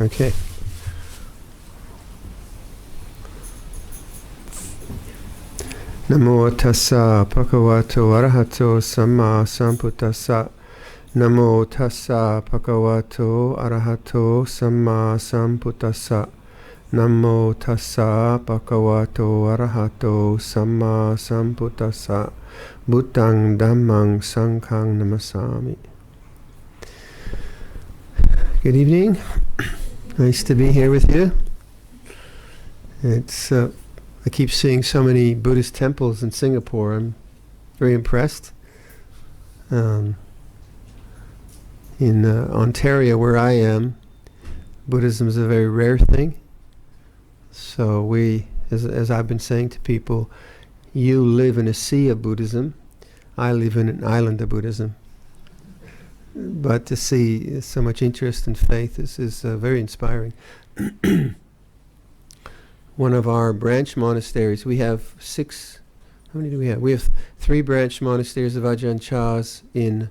Okay. Namo tassa bhagavato arahato samma sambuddhassa. Namo tassa bhagavato arahato samma sambuddhassa. Namo tassa bhagavato arahato samma sambuddhassa. Buddhang dhammang sanghang namasami. Good evening. Nice to be here with you. It's I keep seeing so many Buddhist temples in Singapore. I'm very impressed. In Ontario, where I am, Buddhism is a very rare thing. So we, as I've been saying to people, you live in a sea of Buddhism. I live in an island of Buddhism. But to see so much interest and faith is very inspiring. One of our branch monasteries, we have 6, how many do we have? We have 3 branch monasteries of Ajahn Chah's in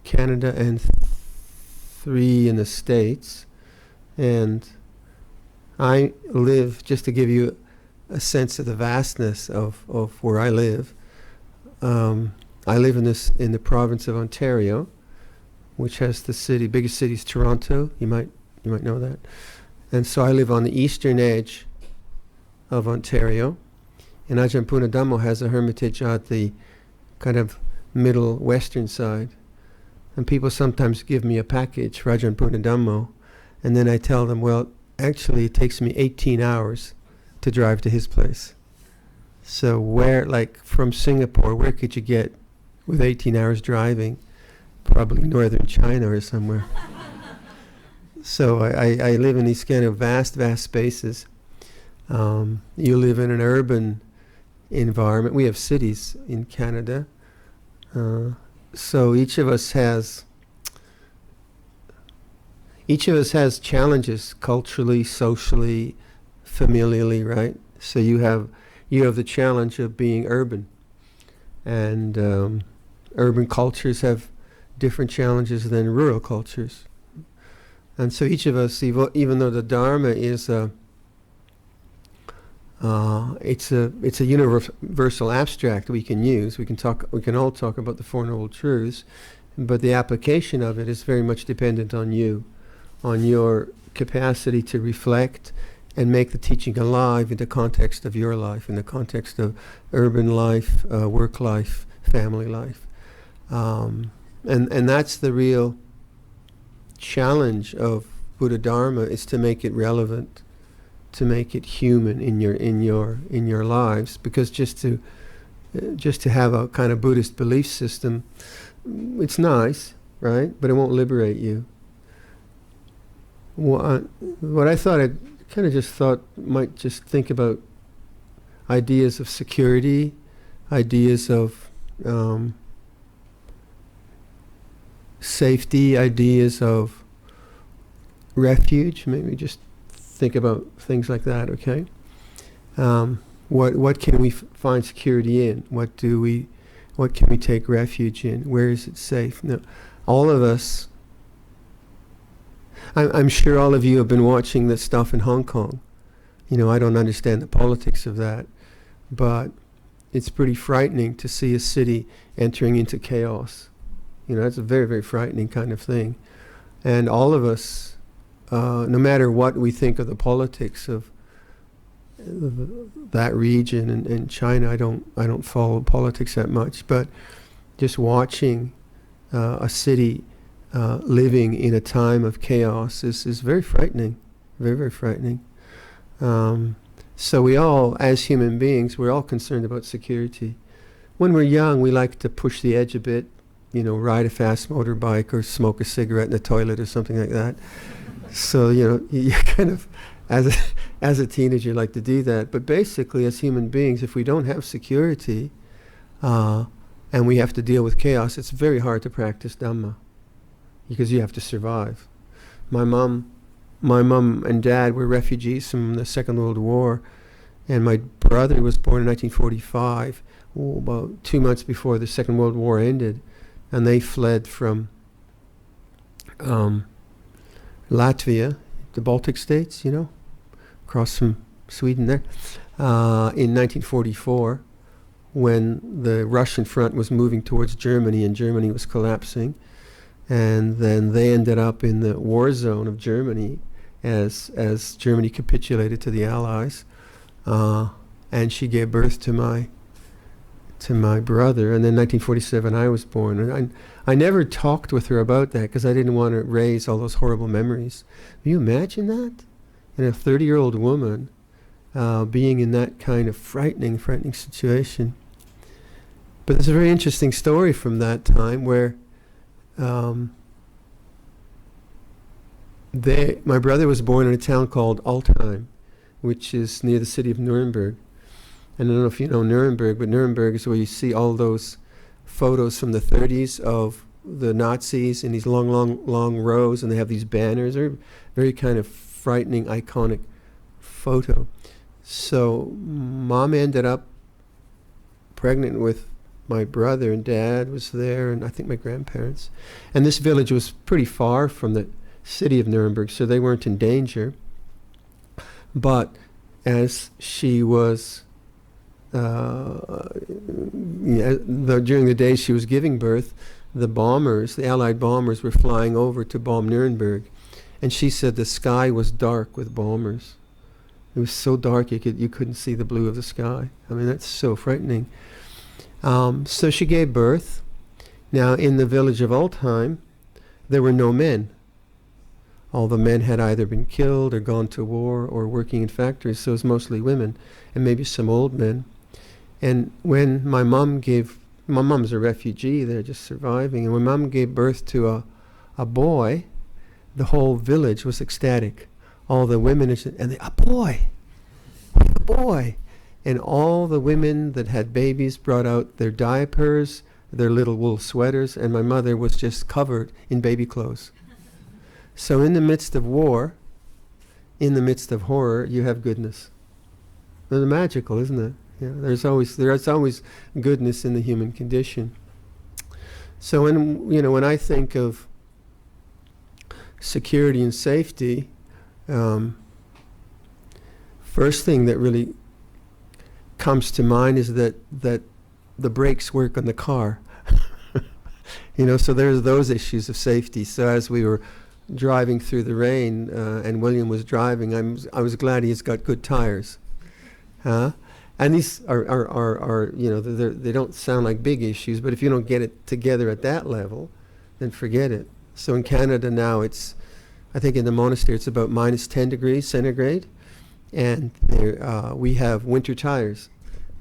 Canada and 3 in the States. And I live, just to give you a sense of the vastness of where I live, I live in the province of Ontario, which has the biggest city is Toronto. You might know that. And so I live on the eastern edge of Ontario, and Ajahn Viradhammo has a hermitage at the kind of middle western side. And people sometimes give me a package for Ajahn Viradhammo, and then I tell them, well, actually it takes me 18 hours to drive to his place. So where, like from Singapore, where could you get with 18 hours driving? Probably northern China or somewhere. So I live in these kind of vast spaces. You live in an urban environment. We have cities in Canada. So each of us has challenges culturally, socially, familially, right? So you have the challenge of being urban. And urban cultures have different challenges than rural cultures. And so each of us, even though the Dharma is it's a universal abstract we can use. We can all talk about the Four Noble Truths, but the application of it is very much dependent on you, on your capacity to reflect and make the teaching alive in the context of your life, in the context of urban life, work life, family life. And that's the real challenge of Buddha Dharma, is to make it relevant, to make it human in your lives. Because just to have a kind of Buddhist belief system, it's nice, right? But it won't liberate you. What I thought, I kind of just thought might just think about ideas of security, ideas of safety, ideas of refuge. Maybe just think about things like that, okay? What can we find security in? What can we take refuge in? Where is it safe? No, all of us, I'm sure all of you have been watching the stuff in Hong Kong. I don't understand the politics of that, but it's pretty frightening to see a city entering into chaos. It's a very, very frightening kind of thing. And all of us, no matter what we think of the politics of that region and China, I don't follow politics that much, but just watching a city living in a time of chaos is very frightening, very, very frightening. So we all, as human beings, we're all concerned about security. When we're young, we like to push the edge a bit, ride a fast motorbike or smoke a cigarette in the toilet or something like that. So, you kind of, as a teenager, like to do that. But basically, as human beings, if we don't have security and we have to deal with chaos, it's very hard to practice Dhamma because you have to survive. My mom and dad were refugees from the Second World War, and my brother was born in 1945, about 2 months before the Second World War ended. And they fled from Latvia the Baltic states, across from Sweden there, in 1944, when the Russian front was moving towards Germany and Germany was collapsing. And then they ended up in the war zone of Germany as Germany capitulated to the Allies. And she gave birth to my brother. And then 1947 I was born. And I never talked with her about that because I didn't want to raise all those horrible memories. Can you imagine that? And a 30-year-old woman being in that kind of frightening situation. But there's a very interesting story from that time where my brother was born in a town called Altheim, which is near the city of Nuremberg. And I don't know if you know Nuremberg, but Nuremberg is where you see all those photos from the 30s of the Nazis in these long rows, and they have these banners. They're very kind of frightening, iconic photo. So Mom ended up pregnant with my brother, and Dad was there, and I think my grandparents. And this village was pretty far from the city of Nuremberg, so they weren't in danger. But as she was, during the day she was giving birth, the Allied bombers were flying over to bomb Nuremberg. And she said the sky was dark with bombers. It was so dark you couldn't see the blue of the sky. I mean, that's so frightening. So she gave birth. Now, in the village of Altheim, there were no men. All the men had either been killed or gone to war or working in factories, so it was mostly women and maybe some old men. And when my mom's a refugee, they're just surviving, and when Mom gave birth to a boy, the whole village was ecstatic. All the women, a boy! And all the women that had babies brought out their diapers, their little wool sweaters, and my mother was just covered in baby clothes. So in the midst of war, in the midst of horror, you have goodness. It's magical, isn't it? There's always goodness in the human condition. So when I think of security and safety, first thing that really comes to mind is that the brakes work on the car. So there's those issues of safety. So as we were driving through the rain and William was driving, I was glad he's got good tires. And these are they don't sound like big issues, but if you don't get it together at that level, then forget it. So in Canada now, I think in the monastery it's about minus 10 degrees centigrade, and we have winter tires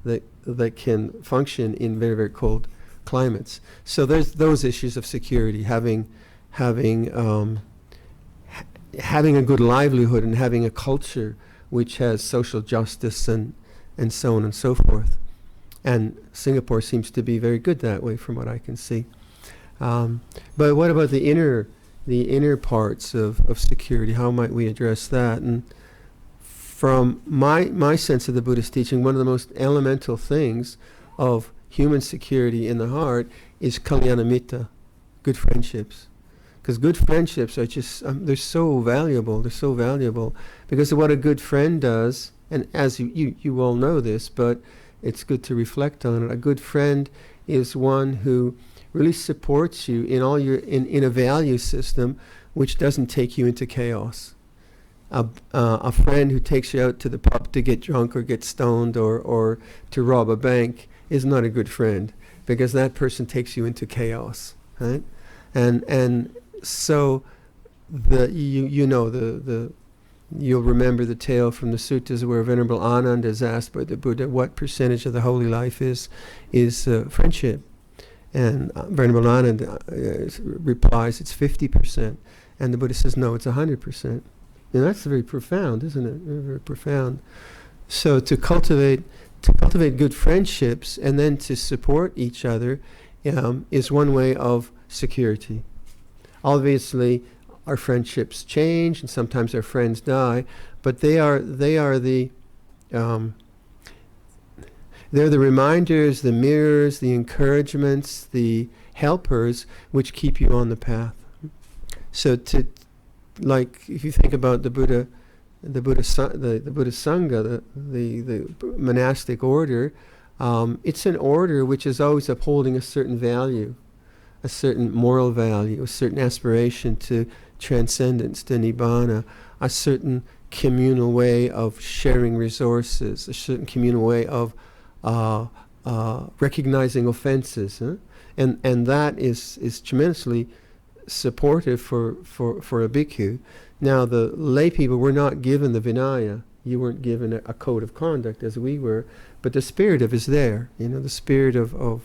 that can function in very, very cold climates. So there's those issues of security, having a good livelihood and having a culture which has social justice and so on and so forth. And Singapore seems to be very good that way from what I can see. But what about the inner parts of security? How might we address that? And from my sense of the Buddhist teaching, one of the most elemental things of human security in the heart is kalyanamitta, good friendships. Because good friendships are just, they're so valuable. They're so valuable. Because of what a good friend does, and as you all know this, but it's good to reflect on it. A good friend is one who really supports you in all in a value system which doesn't take you into chaos. A friend who takes you out to the pub to get drunk or get stoned or to rob a bank is not a good friend, because that person takes you into chaos, right? And so you'll remember the tale from the suttas where Venerable Ananda is asked by the Buddha what percentage of the holy life is friendship. And Venerable Ananda replies it's 50%. And the Buddha says, no, it's 100%. And that's very profound, isn't it? Very, very profound. So to cultivate good friendships and then to support each other is one way of security. Obviously, our friendships change, and sometimes our friends die, but they're the reminders, the mirrors, the encouragements, the helpers which keep you on the path. So like if you think about the Buddha Sangha, the monastic order, it's an order which is always upholding a certain value, a certain moral value, a certain aspiration to transcendence, to nibbana, a certain communal way of sharing resources, a certain communal way of recognizing offenses, and that is tremendously supportive for a bhikkhu. Now, the lay people were not given the Vinaya. You weren't given a code of conduct as we were, but the spirit of is there. The spirit of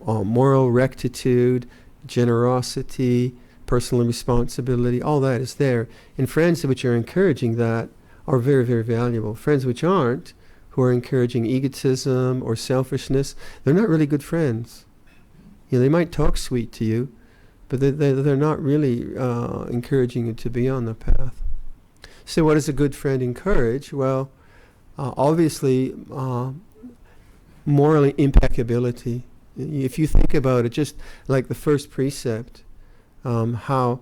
moral rectitude, generosity, personal responsibility, all that is there. And friends which are encouraging that are very, very valuable. Friends which aren't, who are encouraging egotism or selfishness, they're not really good friends. They might talk sweet to you, but they're not really encouraging you to be on the path. So what does a good friend encourage? Well, obviously, moral impeccability. If you think about it, just like the first precept, how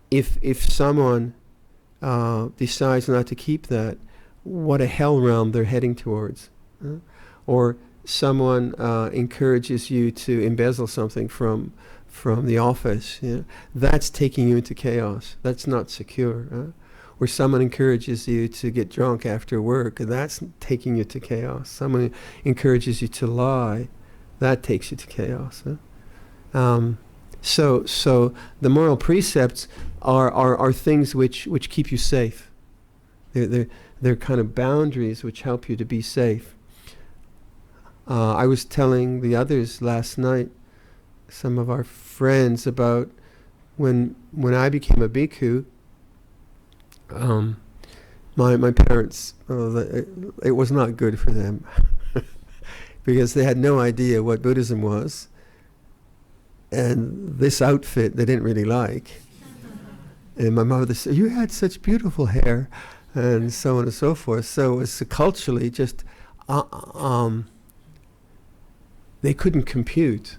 if someone decides not to keep that, what a hell realm they're heading towards. Or someone encourages you to embezzle something from the office, that's taking you into chaos. That's not secure. Or someone encourages you to get drunk after work, that's taking you to chaos. Someone encourages you to lie, that takes you to chaos. So the moral precepts are things which keep you safe. They're kind of boundaries which help you to be safe. I was telling the others last night, some of our friends, about when I became a bhikkhu. My parents, it was not good for them because they had no idea what Buddhism was, and this outfit they didn't really like. And my mother said, "You had such beautiful hair," and so on and so forth. So it was culturally just they couldn't compute.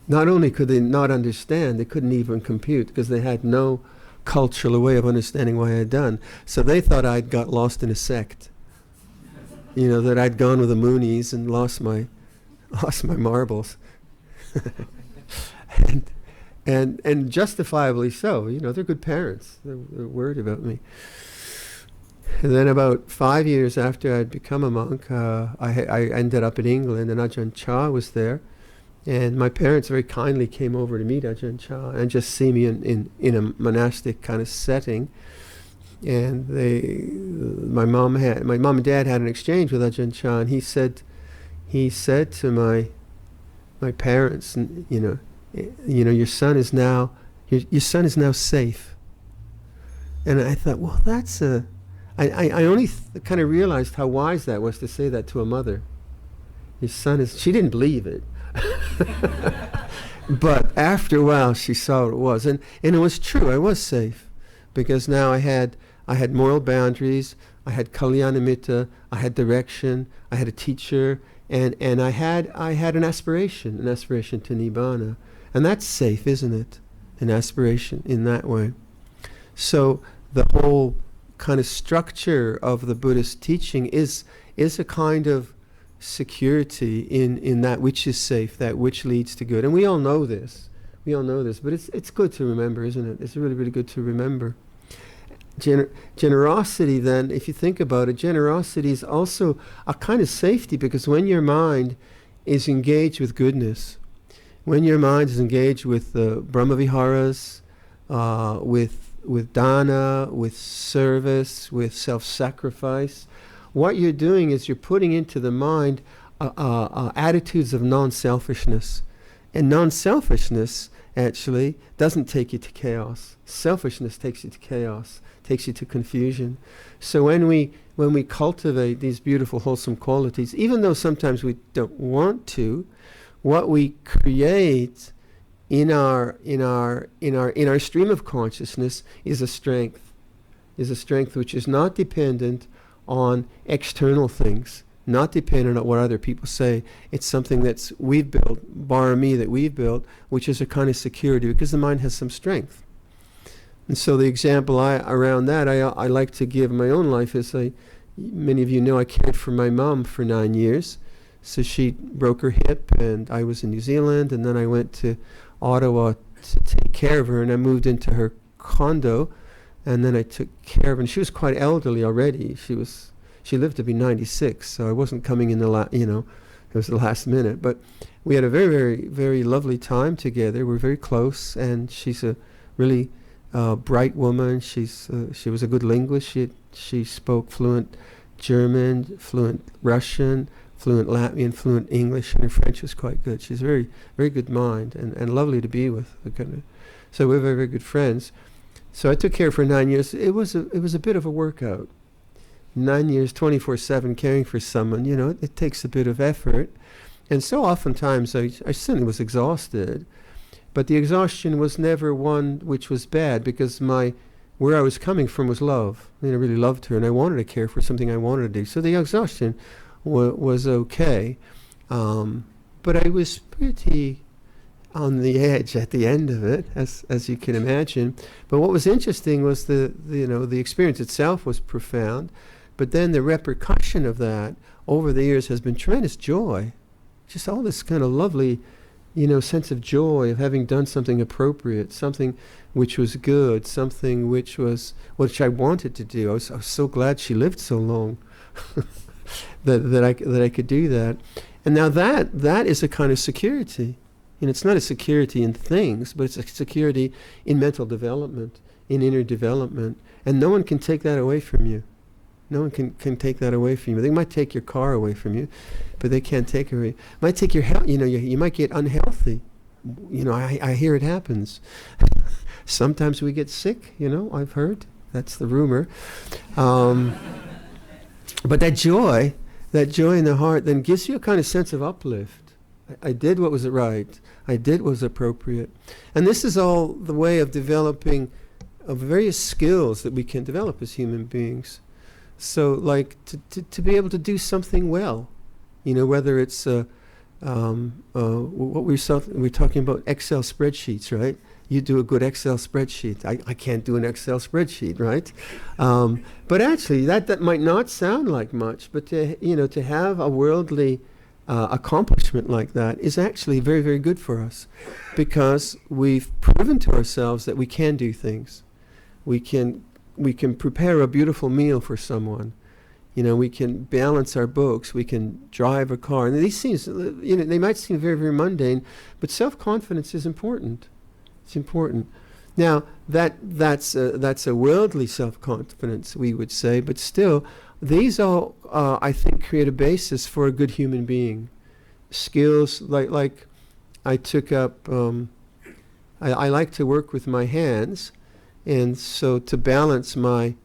Not only could they not understand, they couldn't even compute because they had no cultural way of understanding what I had done. So they thought I'd got lost in a sect. That I'd gone with the Moonies and lost my marbles. and justifiably so. They're good parents. They're worried about me. And then about 5 years after I'd become a monk, I ended up in England, and Ajahn Chah was there. And my parents very kindly came over to meet Ajahn Chah and just see me in a monastic kind of setting. And my mom and dad had an exchange with Ajahn Chah, and he said to my parents, your son is now safe. And I thought, well, that's I only kind of realized how wise that was to say that to a mother. Your son is. She didn't believe it. But after a while she saw what it was, and it was true. I was safe because now I had moral boundaries, I had kalyanamitta, I had direction, I had a teacher, and I had an aspiration to nibbana, and that's safe, isn't it? An aspiration in that way. So the whole kind of structure of the Buddhist teaching is a kind of security in that which is safe, that which leads to good. And we all know this, but it's good to remember, isn't it? It's really, really good to remember. Generosity, then, if you think about it, generosity is also a kind of safety, because when your mind is engaged with goodness, when your mind is engaged with the Brahmaviharas, with dana, with service, with self-sacrifice, what you're doing is you're putting into the mind attitudes of non-selfishness. And non-selfishness actually doesn't take you to chaos. Selfishness takes you to chaos, takes you to confusion. So when we cultivate these beautiful, wholesome qualities, even though sometimes we don't want to, what we create in our stream of consciousness is a strength which is not dependent on external things, not dependent on what other people say. It's something we've built, bar me, that we've built, which is a kind of security, because the mind has some strength. And so the example around that I like to give in my own life is, many of you know I cared for my mom for 9 years. So she broke her hip, and I was in New Zealand, and then I went to Ottawa to take care of her, and I moved into her condo, and then I took care of her. And she was quite elderly already. She lived to be 96, so I wasn't coming in it was the last minute. But we had a very, very, very lovely time together. We were very close, and she's a really bright woman. She was a good linguist. She spoke fluent German, fluent Russian, fluent Latvian, fluent English, and her French was quite good. She's a very, very good mind and lovely to be with. So we're very, very good friends. So I took care of her for 9 years. It was a bit of a workout. 9 years, 24/7, caring for someone. It takes a bit of effort, and so oftentimes I certainly was exhausted, but the exhaustion was never one which was bad, because where I was coming from was love. I really loved her, and I wanted to care for something I wanted to do. So the exhaustion was okay, but I was pretty on the edge at the end of it, as you can imagine. But what was interesting was the experience itself was profound, but then the repercussion of that over the years has been tremendous joy, just all this kind of lovely, sense of joy of having done something appropriate, something which was good, something which I wanted to do. I was so glad she lived so long that I could do that. And now that is a kind of security. It's not a security in things, but it's a security in mental development, in inner development. And no one can take that away from you. No one can take that away from you. They might take your car away from you, but they can't take it away. Might take your health. You might get unhealthy. I hear it happens. Sometimes we get sick. I've heard. That's the rumor. But that joy in the heart then gives you a kind of sense of uplift. I did what was right. I did what was appropriate. And this is all the way of developing various skills that we can develop as human beings. So, like to be able to do something well, whether it's what we're talking about, Excel spreadsheets, right? You do a good Excel spreadsheet. I can't do an Excel spreadsheet, right? But actually, that might not sound like much, but to have a worldly accomplishment like that is actually very, very good for us, because we've proven to ourselves that we can do things. We can prepare a beautiful meal for someone. We can balance our books. We can drive a car. And these things, they might seem very, very mundane, but self-confidence is important. It's important. Now, that's a worldly self-confidence, we would say, but still, these all, I think, create a basis for a good human being. Skills like I took up, I like to work with my hands, and so to balance my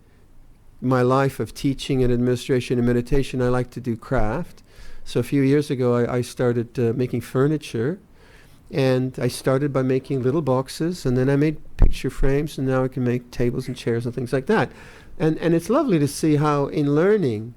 life of teaching and administration and meditation, I like to do craft. So a few years ago, I started making furniture, and I started by making little boxes, and then I made picture frames, and now I can make tables and chairs and things like that. And it's lovely to see how in learning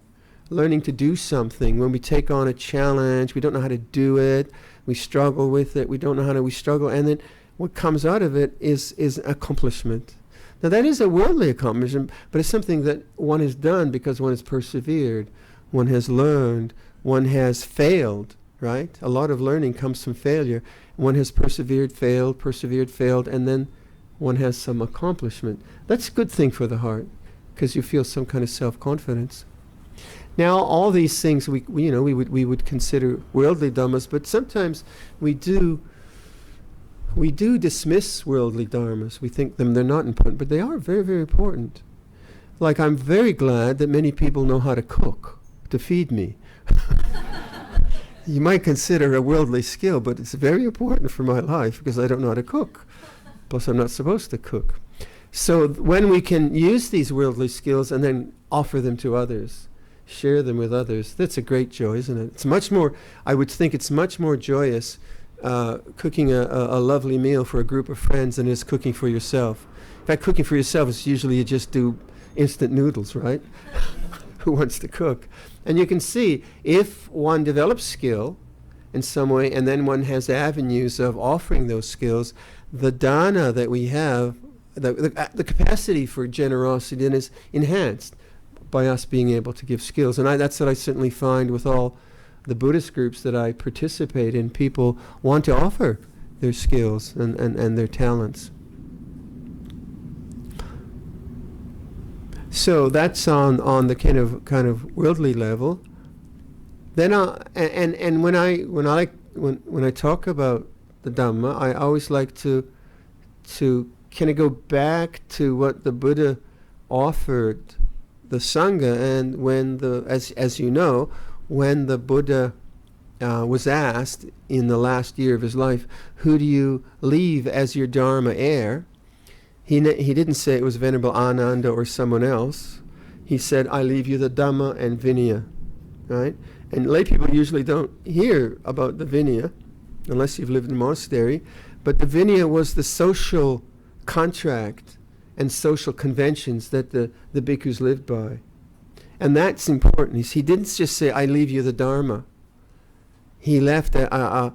to do something, when we take on a challenge, we don't know how to do it, we struggle with it, we don't know how to, we struggle, and then what comes out of it is accomplishment. Now that is a worldly accomplishment, but it's something that one has done because one has persevered, one has learned, one has failed, right? A lot of learning comes from failure. One has persevered, failed, and then one has some accomplishment. That's a good thing for the heart, because you feel some kind of self-confidence. Now, all these things we would consider worldly dhammas, but sometimes we do dismiss worldly dharmas. We think they're not important, but they are very, very important. Like, I'm very glad that many people know how to cook to feed me. You might consider a worldly skill, but it's very important for my life because I don't know how to cook. Plus, I'm not supposed to cook. So when we can use these worldly skills and then offer them to others, share them with others, that's a great joy, isn't it? It's much more, I would think it's much more joyous cooking a lovely meal for a group of friends than it is cooking for yourself. In fact, cooking for yourself is usually you just do instant noodles, right? Who wants to cook? And you can see, if one develops skill in some way, and then one has avenues of offering those skills, the dana that we have the capacity for generosity then is enhanced by us being able to give skills. And that's what I certainly find with all the Buddhist groups that I participate in. People want to offer their skills and their talents. So that's on the kind of worldly level. Then when I talk about the Dhamma, I always like to kind of go back to what the Buddha offered the Sangha. And when as you know, when the Buddha was asked in the last year of his life, who do you leave as your Dharma heir? He didn't say it was Venerable Ananda or someone else. He said, I leave you the Dhamma and Vinaya, right? And lay people usually don't hear about the Vinaya unless you've lived in a monastery. But the Vinaya was the social contract and social conventions that the bhikkhus lived by. And that's important. He didn't just say, I leave you the Dharma. He left a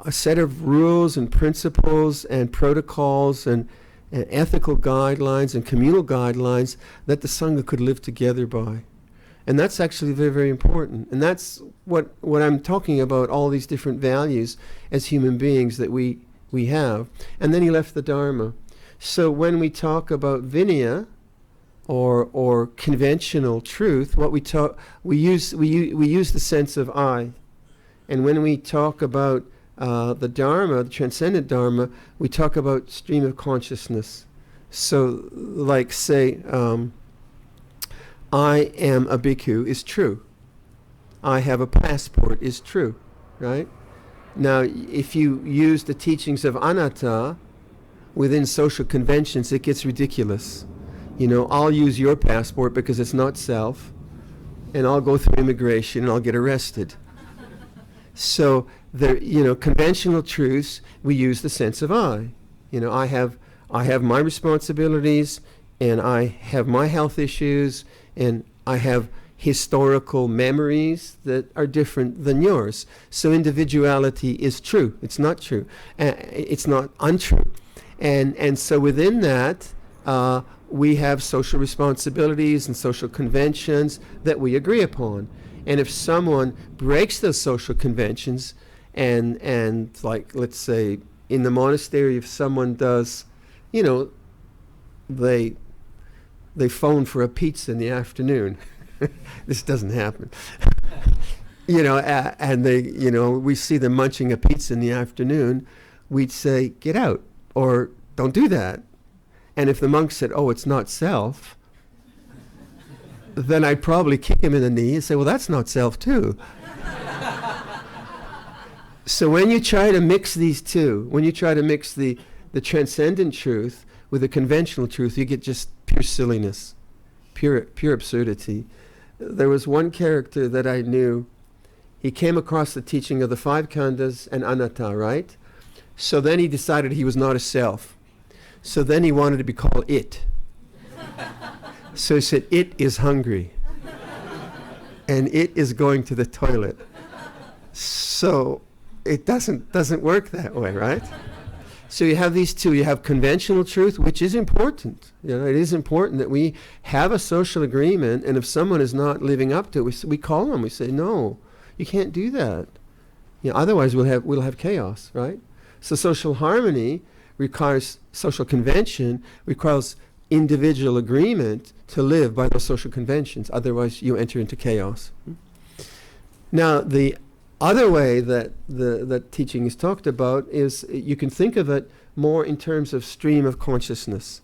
set of rules and principles and protocols and ethical guidelines and communal guidelines that the Sangha could live together by. And that's actually very, very important. And that's what I'm talking about, all these different values as human beings that we have. And then he left the Dharma. So when we talk about Vinaya or conventional truth, what we use the sense of I. And when we talk about the Dharma, the transcendent Dharma, we talk about stream of consciousness. So, like, say, I am a bhikkhu is true. I have a passport is true, right? Now, if you use the teachings of anatta within social conventions, it gets ridiculous. You know, I'll use your passport because it's not self, and I'll go through immigration and I'll get arrested. So, conventional truths, we use the sense of I. I have my responsibilities, and I have my health issues, and I have historical memories that are different than yours. So individuality is true. It's not true. It's not untrue. And so within that, we have social responsibilities and social conventions that we agree upon. And if someone breaks those social conventions, and like, let's say, in the monastery, if someone does, they phone for a pizza in the afternoon. This doesn't happen. And we see them munching a pizza in the afternoon, we'd say, get out, or don't do that. And if the monk said, oh, it's not self, then I'd probably kick him in the knee and say, well, that's not self too. So when you try to mix these two, when you try to mix the transcendent truth with the conventional truth, you get just pure silliness, pure absurdity. There was one character that I knew. He came across the teaching of the five khandhas and anatta, right? So then he decided he was not a self. So then he wanted to be called it. So he said, it is hungry. And it is going to the toilet. So it doesn't work that way, right? So you have these two. You have conventional truth, which is important. It is important that we have a social agreement, and if someone is not living up to it, we call them. We say, no, you can't do that. Otherwise we'll have chaos, right? So social harmony requires social convention, requires individual agreement to live by those social conventions. Otherwise you enter into chaos. Now, the other way that the teaching is talked about is you can think of it more in terms of stream of consciousness.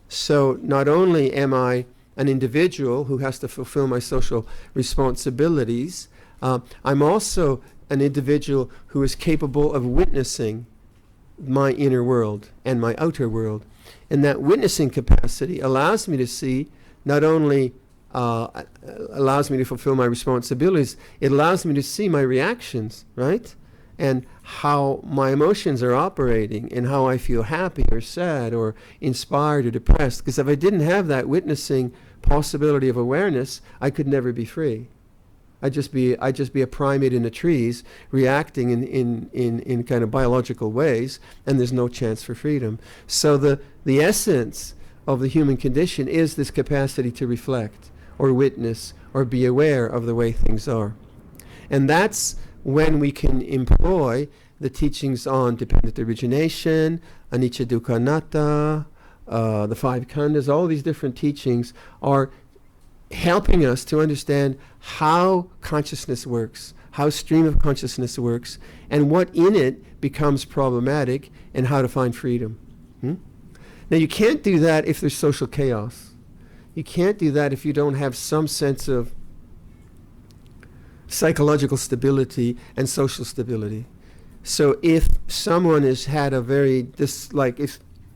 So not only am I an individual who has to fulfill my social responsibilities, I'm also an individual who is capable of witnessing my inner world and my outer world. And that witnessing capacity allows me to see, not only allows me to fulfill my responsibilities, it allows me to see my reactions, right? And how my emotions are operating, and how I feel happy or sad or inspired or depressed. Because if I didn't have that witnessing possibility of awareness, I could never be free. I'd just be a primate in the trees, reacting in kind of biological ways, and there's no chance for freedom. So the essence of the human condition is this capacity to reflect, or witness, or be aware of the way things are. And that's when we can employ the teachings on dependent origination, anicca dukkha anatta, the five khandhas. All these different teachings are helping us to understand how consciousness works, how stream of consciousness works, and what in it becomes problematic, and how to find freedom. Now, you can't do that if there's social chaos. You can't do that if you don't have some sense of psychological stability and social stability. So if someone has had a very,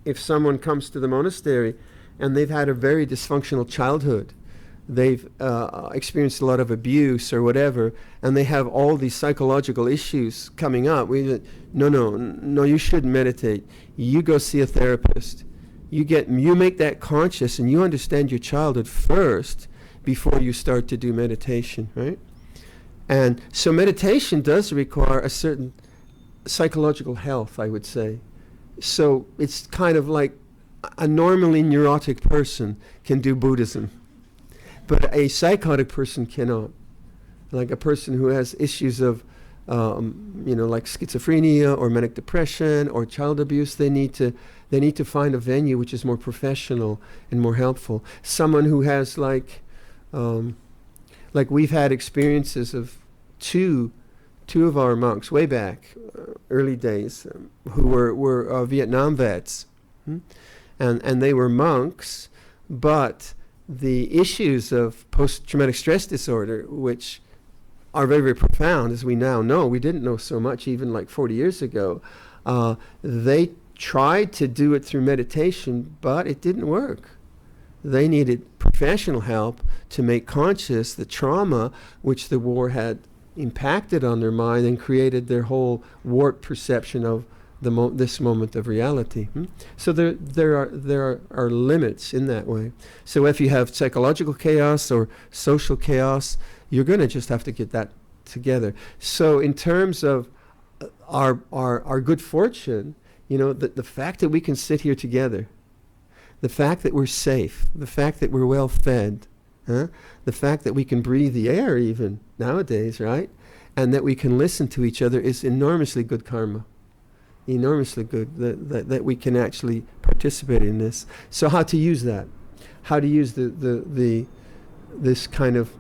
if someone comes to the monastery and they've had a very dysfunctional childhood, they've experienced a lot of abuse or whatever, and they have all these psychological issues coming up, no, you shouldn't meditate. You go see a therapist. You make that conscious, and you understand your childhood first before you start to do meditation, right? And so meditation does require a certain psychological health, I would say. So it's kind of like a normally neurotic person can do Buddhism, but a psychotic person cannot. Like a person who has issues of, like schizophrenia or manic depression or child abuse, they need to find a venue which is more professional and more helpful. Someone who has like we've had experiences of two of our monks way back, early days, who were Vietnam vets, and they were monks, but the issues of post-traumatic stress disorder, which are very, very profound, as we now know, we didn't know so much even like 40 years ago, they tried to do it through meditation, but it didn't work. They needed professional help to make conscious the trauma which the war had impacted on their mind and created their whole warped perception of this moment of reality. So there are limits in that way. So if you have psychological chaos or social chaos, you're going to just have to get that together. So in terms of our good fortune, the fact that we can sit here together, the fact that we're safe, the fact that we're well fed, the fact that we can breathe the air even nowadays, right? And that we can listen to each other is enormously good karma. Enormously good that we can actually participate in this. So how to use that? How to use this kind of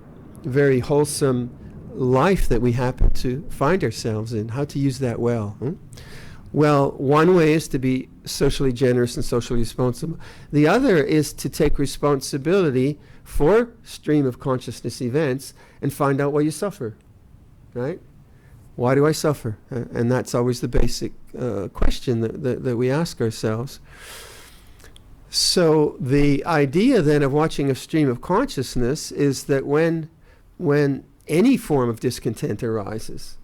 very wholesome life that we happen to find ourselves in? How to use that well? Well, one way is to be socially generous and socially responsible. The other is to take responsibility for stream of consciousness events and find out why you suffer, right? Why do I suffer? And that's always the basic question that we ask ourselves. So the idea then of watching a stream of consciousness is that when any form of discontent arises,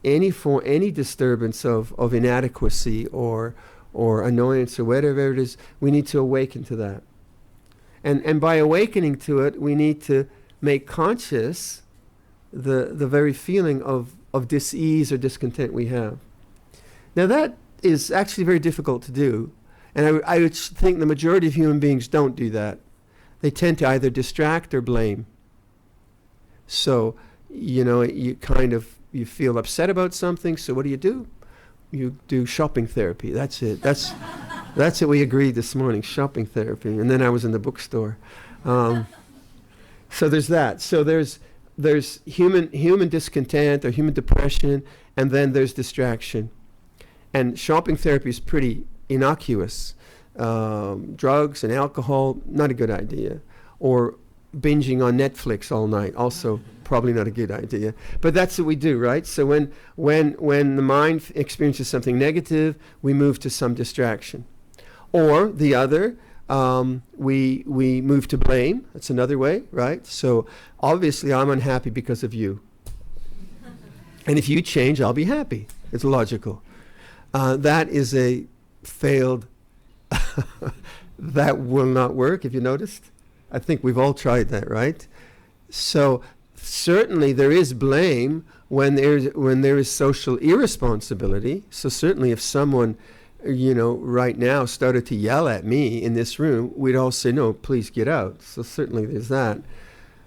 any disturbance of inadequacy or annoyance or whatever it is, we need to awaken to that. And by awakening to it, we need to make conscious the very feeling of dis-ease or discontent we have. Now that is actually very difficult to do. And I would think the majority of human beings don't do that. They tend to either distract or blame. So, you feel upset about something, so what do? You do shopping therapy. That's it. That's what we agreed this morning, shopping therapy. And then I was in the bookstore. So there's that. So there's human discontent or human depression, and then there's distraction. And shopping therapy is pretty innocuous. Drugs and alcohol, not a good idea. Or binging on Netflix all night, also probably not a good idea. But that's what we do, right? So when the mind experiences something negative, we move to some distraction. Or the other, we move to blame. That's another way, right? So obviously I'm unhappy because of you. And if you change, I'll be happy. It's logical. That is a failed, that will not work, if you noticed. I think we've all tried that, right? So certainly there is blame when there is social irresponsibility. So certainly if someone, right now started to yell at me in this room, we'd all say, no, please get out. So certainly there's that.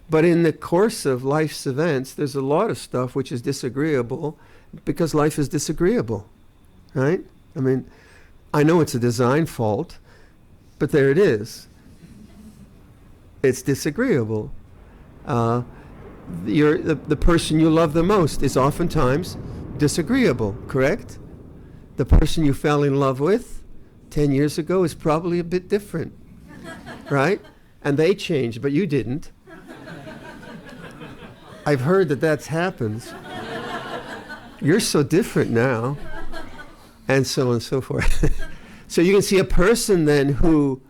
But in the course of life's events, there's a lot of stuff which is disagreeable because life is disagreeable, right? I mean, I know it's a design fault, but there it is. It's disagreeable. The person you love the most is oftentimes disagreeable, correct? The person you fell in love with 10 years ago is probably a bit different, right? And they changed, but you didn't. I've heard that happens. You're so different now, and so on and so forth. So you can see a person then who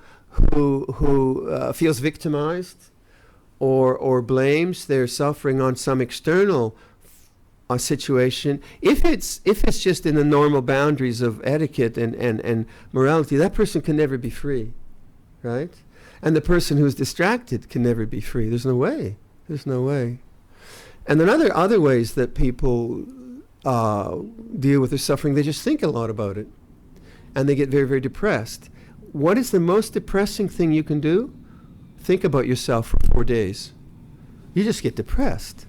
feels victimized or blames their suffering on some external situation. If it's just in the normal boundaries of etiquette and morality, that person can never be free, right? And the person who's distracted can never be free. There's no way. There's no way. And then other ways that people deal with their suffering, they just think a lot about it. And they get very, very depressed. What is the most depressing thing you can do? Think about yourself for 4 days. You just get depressed.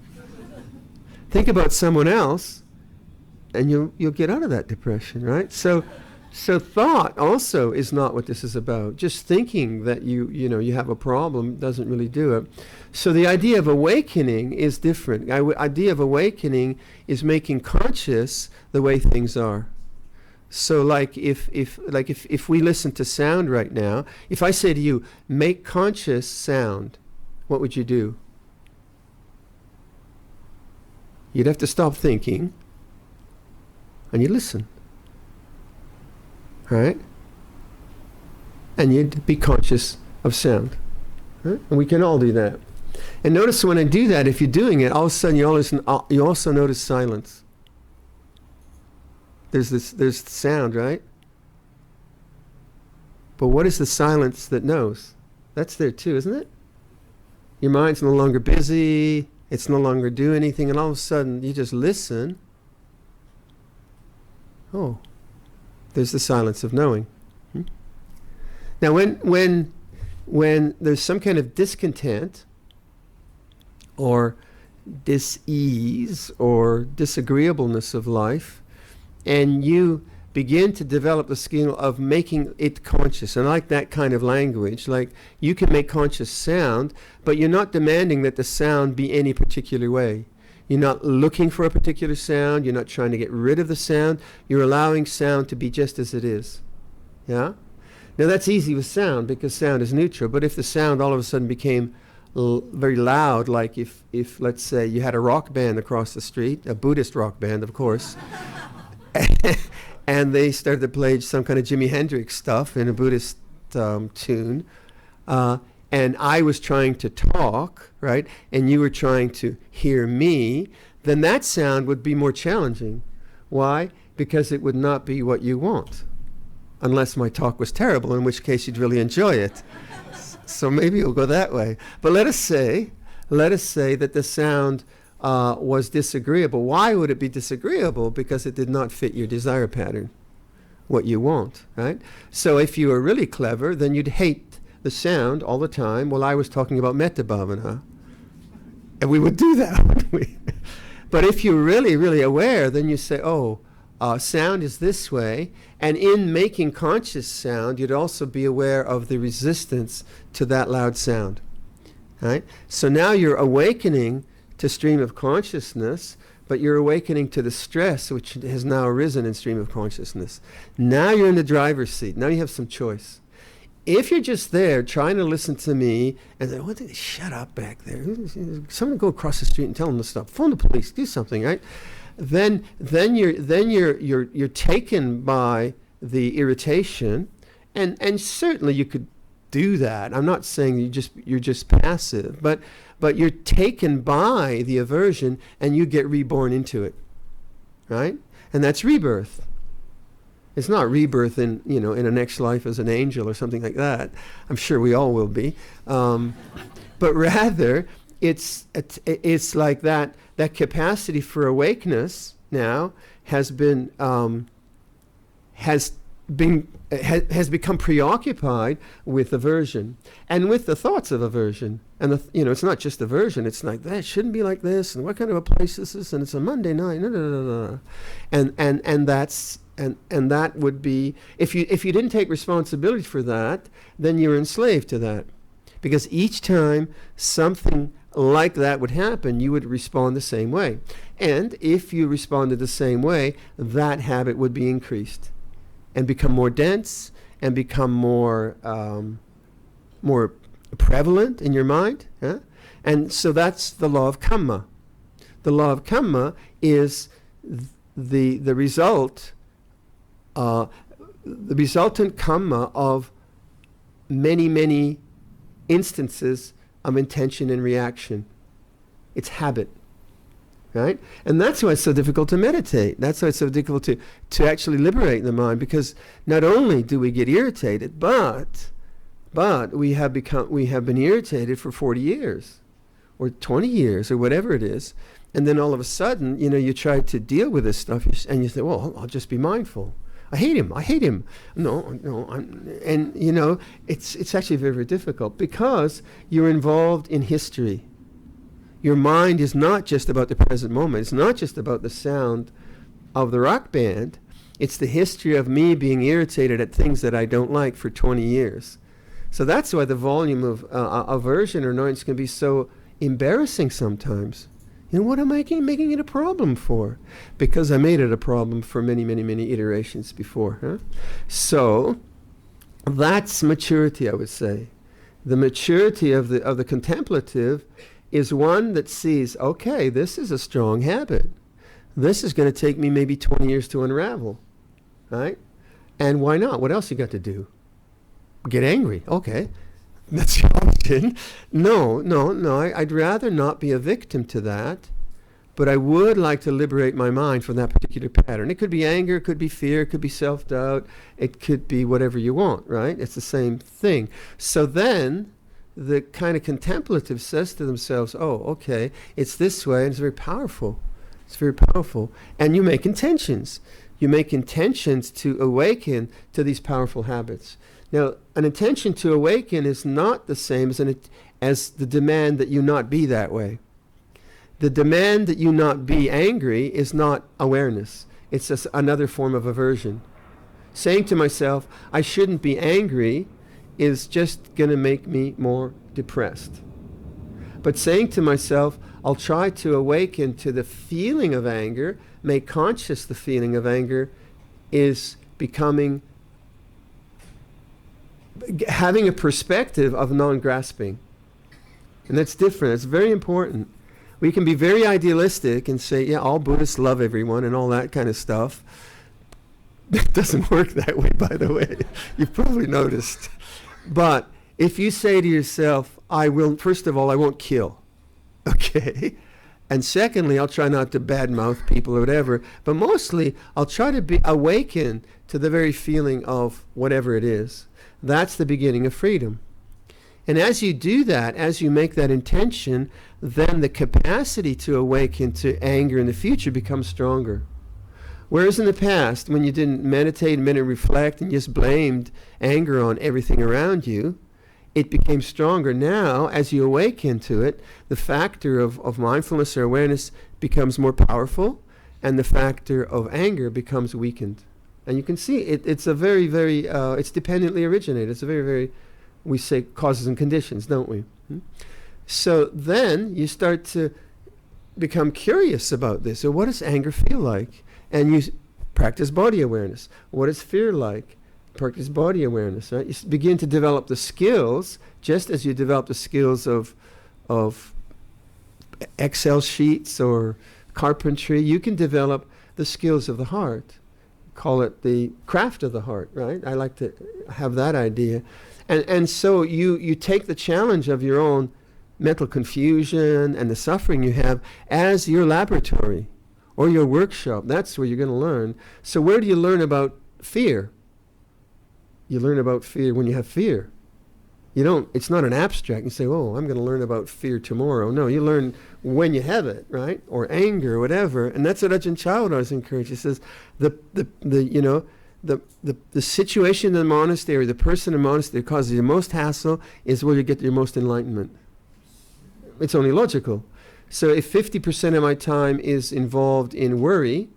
Think about someone else, and you'll get out of that depression, right? So thought also is not what this is about. Just thinking that you have a problem doesn't really do it. So the idea of awakening is different. The idea of awakening is making conscious the way things are. So like if we listen to sound right now, if I say to you, make conscious sound, what would you do? You'd have to stop thinking and you listen. Right? And you'd be conscious of sound. Right? And we can all do that. And notice when I do that, if you're doing it, all of a sudden you also notice silence. There's sound, right? But what is the silence that knows? That's there too, isn't it? Your mind's no longer busy, it's no longer doing anything, and all of a sudden you just listen. Oh, there's the silence of knowing. Now when there's some kind of discontent or dis-ease or disagreeableness of life, and you begin to develop the skill of making it conscious. And I like that kind of language. Like, you can make conscious sound, but you're not demanding that the sound be any particular way. You're not looking for a particular sound. You're not trying to get rid of the sound. You're allowing sound to be just as it is. Yeah? Now that's easy with sound because sound is neutral. But if the sound all of a sudden became very loud, like if let's say you had a rock band across the street, a Buddhist rock band, of course, and they started to play some kind of Jimi Hendrix stuff in a Buddhist tune, and I was trying to talk, right, and you were trying to hear me, then that sound would be more challenging. Why? Because it would not be what you want, unless my talk was terrible, in which case you'd really enjoy it. So maybe you'll go that way. But let us say that the sound was disagreeable. Why would it be disagreeable? Because it did not fit your desire pattern, what you want, right? So if you were really clever, then you'd hate the sound all the time while I was talking about metta bhavana. And we would do that, wouldn't we? But if you're really, really aware, then you say, sound is this way. And in making conscious sound, you'd also be aware of the resistance to that loud sound, right? So now you're awakening to stream of consciousness, but you're awakening to the stress which has now arisen in stream of consciousness. Now you're in the driver's seat. Now you have some choice. If you're just there trying to listen to me and say, shut up back there. Someone go across the street and tell them to stop. Phone the police. Do something, right? Then you're taken by the irritation, and certainly you could do that. I'm not saying you're just passive, but you're taken by the aversion and you get reborn into it, right? And that's rebirth. It's not rebirth in a next life as an angel or something like that. I'm sure we all will be, but rather it's like that capacity for awakeness now has become preoccupied with aversion and with the thoughts of aversion. And it's not just aversion. It's like, that shouldn't be like this, and what kind of a place this is, and it's a Monday night, and that would be, if you didn't take responsibility for that, then you're enslaved to that, because each time something like that would happen, you would respond the same way, and if you responded the same way, that habit would be increased and become more dense and become more prevalent in your mind. And so that's the law of karma. The law of karma is the result, the resultant karma of many instances of intention and reaction. It's habit. Right? And that's why it's so difficult to meditate. That's why it's so difficult to actually liberate the mind, because not only do we get irritated, but we have been irritated for 40 years or 20 years or whatever it is. And then all of a sudden, you try to deal with this stuff and you say, well, I'll just be mindful. I hate him. No, it's actually very, very difficult, because you're involved in history. Your mind is not just about the present moment. It's not just about the sound of the rock band. It's the history of me being irritated at things that I don't like for 20 years. So that's why the volume of aversion or annoyance can be so embarrassing sometimes. What am I making it a problem for? Because I made it a problem for many iterations before. So that's maturity, I would say. The maturity of the contemplative is one that sees, okay, this is a strong habit. This is going to take me maybe 20 years to unravel, right? And why not? What else you got to do? Get angry. Okay, that's the option. No, I'd rather not be a victim to that, but I would like to liberate my mind from that particular pattern. It could be anger, it could be fear, it could be self-doubt, it could be whatever you want, right? It's the same thing. So then the kind of contemplative says to themselves, oh, okay, it's this way, and it's very powerful. It's very powerful. And you make intentions. You make intentions to awaken to these powerful habits. Now, an intention to awaken is not the same as the demand that you not be that way. The demand that you not be angry is not awareness. It's just another form of aversion. Saying to myself, I shouldn't be angry, is just going to make me more depressed. But saying to myself, I'll try to awaken to the feeling of anger, make conscious the feeling of anger, is having a perspective of non-grasping. And that's different. It's very important. We can be very idealistic and say, yeah, all Buddhists love everyone and all that kind of stuff. It doesn't work that way, by the way. You've probably noticed. But if you say to yourself, first of all, I won't kill, okay? And secondly, I'll try not to badmouth people or whatever, but mostly I'll try to be awakened to the very feeling of whatever it is. That's the beginning of freedom. And as you do that, as you make that intention, then the capacity to awaken to anger in the future becomes stronger. Whereas in the past, when you didn't meditate and reflect and just blamed anger on everything around you, it became stronger. Now, as you awaken to it, the factor of mindfulness or awareness becomes more powerful, and the factor of anger becomes weakened. And you can see it's a very, very, it's dependently originated. It's a very, very, we say causes and conditions, don't we? So then you start to become curious about this. So what does anger feel like? And you practice body awareness. What is fear like? Practice body awareness, right? You begin to develop the skills, just as you develop the skills of Excel sheets or carpentry. You can develop the skills of the heart. Call it the craft of the heart, right? I like to have that idea. And so you take the challenge of your own mental confusion and the suffering you have as your laboratory or your workshop. That's where you're going to learn. So where do you learn about fear? You learn about fear when you have fear. You don't, it's not an abstract. You say, oh, I'm going to learn about fear tomorrow. No, you learn when you have it, right? Or anger or whatever. And that's what Ajahn Chah always encourages. He says, the situation in the monastery, the person in the monastery that causes you the most hassle is where you get your most enlightenment. It's only logical. So if 50% of my time is involved in worry,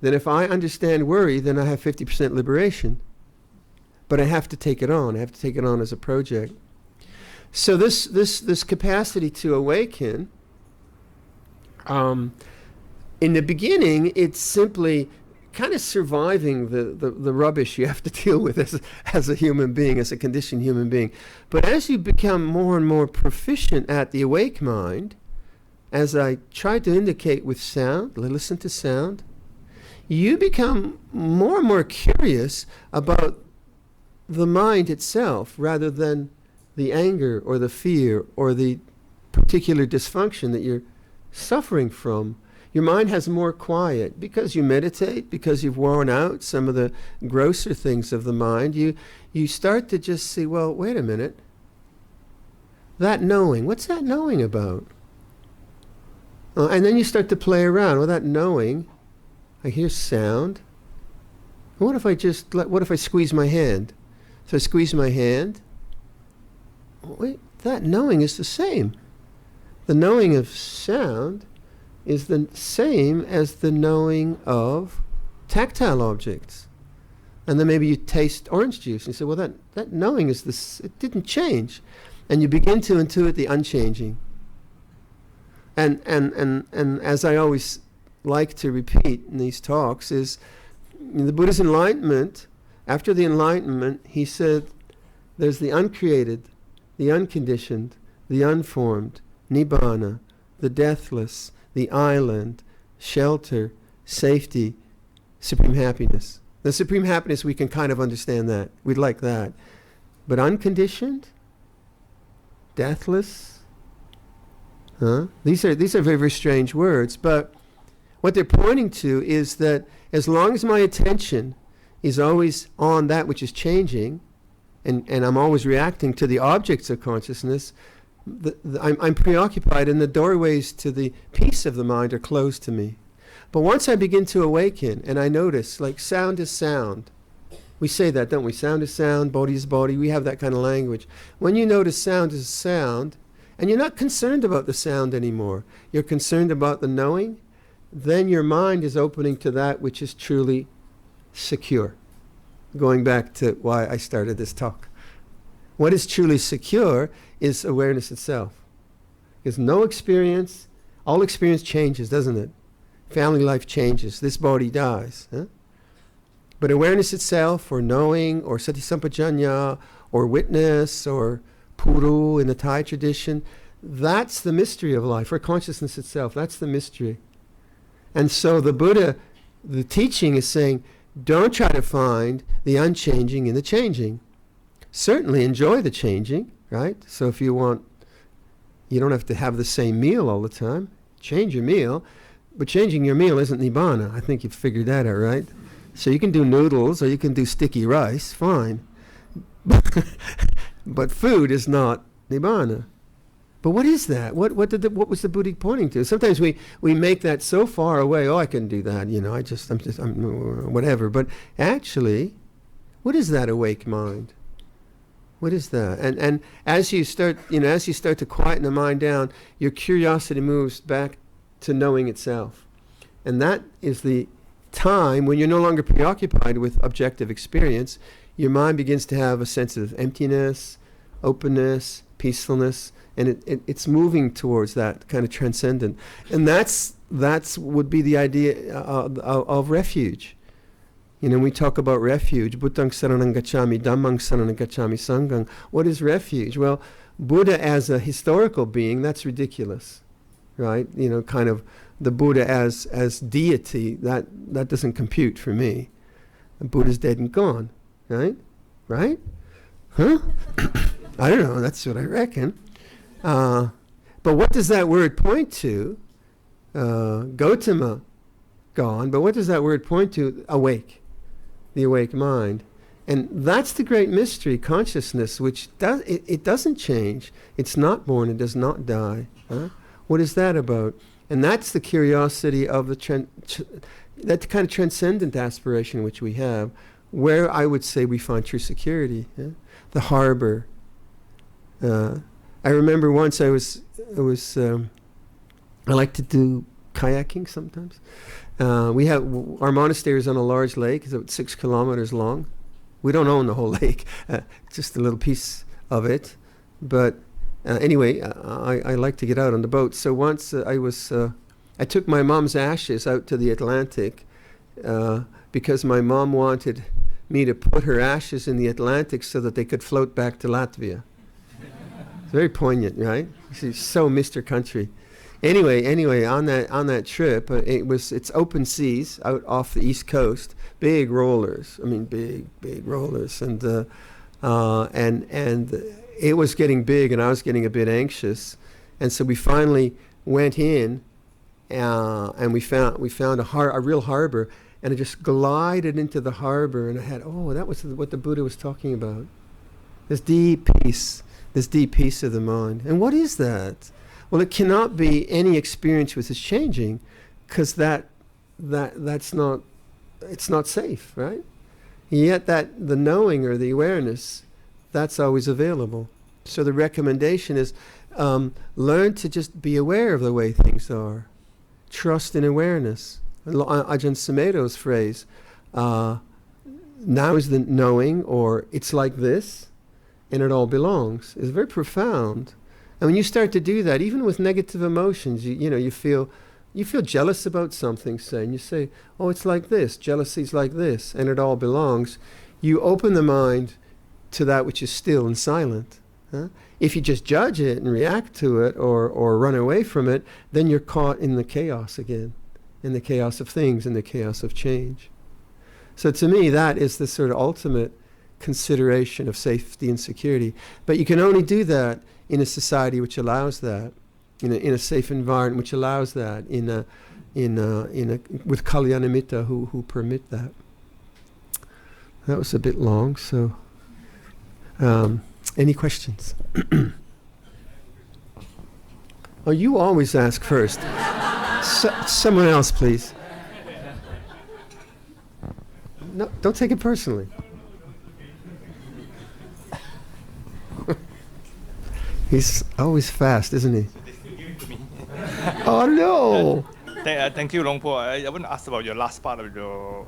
then if I understand worry, then I have 50% liberation. But I have to take it on. I have to take it on as a project. So this capacity to awaken, in the beginning, it's simply kind of surviving the rubbish you have to deal with as a human being, as a conditioned human being. But as you become more and more proficient at the awake mind, as I tried to indicate with sound, listen to sound, you become more and more curious about the mind itself rather than the anger or the fear or the particular dysfunction that you're suffering from. Your mind has more quiet because you meditate, because you've worn out some of the grosser things of the mind. You start to just see, well, wait a minute. That knowing, what's that knowing about? And then you start to play around. Well, that knowing, I hear sound. What if I squeeze my hand? So I squeeze my hand. Wait, that knowing is the same. The knowing of sound is the same as the knowing of tactile objects. And then maybe you taste orange juice and you say, well, that knowing is this, it didn't change. And you begin to intuit the unchanging. And as I always like to repeat in these talks is, in the Buddha's enlightenment, after the enlightenment, he said, there's the uncreated, the unconditioned, the unformed, nibbana, the deathless, the island, shelter, safety, supreme happiness. The supreme happiness, we can kind of understand that. We'd like that. But unconditioned, deathless, these are very, very strange words. But what they're pointing to is that as long as my attention is always on that which is changing, and I'm always reacting to the objects of consciousness, I'm preoccupied, and the doorways to the peace of the mind are closed to me. But once I begin to awaken, and I notice, like sound is sound. We say that, don't we? Sound is sound, body is body. We have that kind of language. When you notice sound is sound, and you're not concerned about the sound anymore, you're concerned about the knowing, then your mind is opening to that which is truly secure. Going back to why I started this talk. What is truly secure is awareness itself. Because no experience, all experience changes, doesn't it? Family life changes, this body dies. But awareness itself, or knowing, or sati sampajanya, or witness, or puru in the Thai tradition, that's the mystery of life, or consciousness itself, that's the mystery. And so the Buddha, the teaching is saying, don't try to find the unchanging in the changing. Certainly enjoy the changing, right? So if you want, you don't have to have the same meal all the time. Change your meal, but changing your meal isn't nibbana. I think you've figured that out, right? So you can do noodles or you can do sticky rice, fine. But food is not nibbana. But what is that? What was the Buddha pointing to? Sometimes we make that so far away. Oh, I can do that. You know, I'm whatever. But actually, what is that awake mind? What is that? And as you start, as you start to quieten the mind down, your curiosity moves back to knowing itself, and that is the time when you're no longer preoccupied with objective experience. Your mind begins to have a sense of emptiness, openness, peacefulness. And it's moving towards that kind of transcendent, and that's would be the idea of refuge. We talk about refuge. Buddhaṃ saranam gacchami, Dhammam saranam gacchami, Sangham. What is refuge? Well, Buddha as a historical being, that's ridiculous, right? Kind of the Buddha as deity, that doesn't compute for me. The Buddha's dead and gone, right? Right? Huh? I don't know. That's what I reckon. But what does that word point to? Gautama, gone. But what does that word point to? Awake. The awake mind. And that's the great mystery, consciousness, which it doesn't change. It's not born, it does not die. Huh? What is that about? And that's the curiosity of that kind of transcendent aspiration which we have, where I would say we find true security. Yeah? The harbor. I remember once I like to do kayaking sometimes. We have our monastery is on a large lake. It's about 6 kilometers long. We don't own the whole lake, just a little piece of it. But anyway, I like to get out on the boat. So once I took my mom's ashes out to the Atlantic because my mom wanted me to put her ashes in the Atlantic so that they could float back to Latvia. It's very poignant, right? She's so missed her country. Anyway, on that trip, it's open seas out off the east coast, big rollers. I mean, big rollers, and it was getting big, and I was getting a bit anxious, and so we finally went in, and we found a real harbor, and I just glided into the harbor, and I had that was what the Buddha was talking about, this deep peace of the mind. And what is that? Well, it cannot be any experience which is changing, because it's not safe, right? Yet that the knowing or the awareness, that's always available. So the recommendation is learn to just be aware of the way things are. Trust in awareness. Ajahn Sumedho's phrase, now is the knowing, or it's like this, and it all belongs, is very profound. And when you start to do that, even with negative emotions, you feel jealous about something, say, and you say, oh, it's like this, jealousy's like this, and it all belongs. You open the mind to that which is still and silent. Huh? If you just judge it and react to it or run away from it, then you're caught in the chaos again, in the chaos of things, in the chaos of change. So to me, that is the sort of ultimate consideration of safety and security. But you can only do that in a society which allows that, in a safe environment which allows that, with kalyanamitta who permit that. That was a bit long, so any questions? Oh, you always ask first. Someone else, please. No, don't take it personally. He's always fast, isn't he? Oh no! Thank you, Luang Phor. I want to ask about your last part of your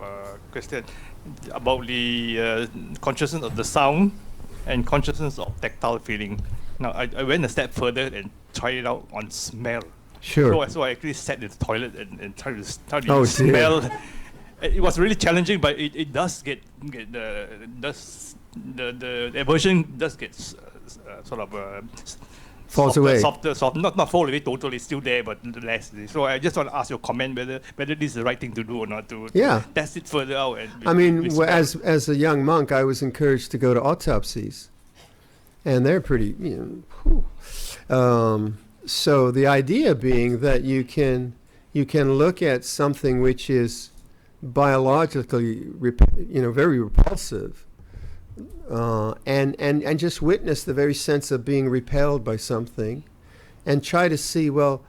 question about the consciousness of the sound and consciousness of tactile feeling. Now, I went a step further and tried it out on smell. Sure. So I actually sat in the toilet and tried to smell. Dear. It was really challenging, but it does get the aversion does get sort of falls away. Softer, not fall away totally, still there, but less. So I just want to ask your comment whether this is the right thing to do or not, to test it further out. As a young monk, I was encouraged to go to autopsies, and they're pretty, so the idea being that you can look at something which is biologically, very repulsive, and just witness the very sense of being repelled by something, and try to see, well,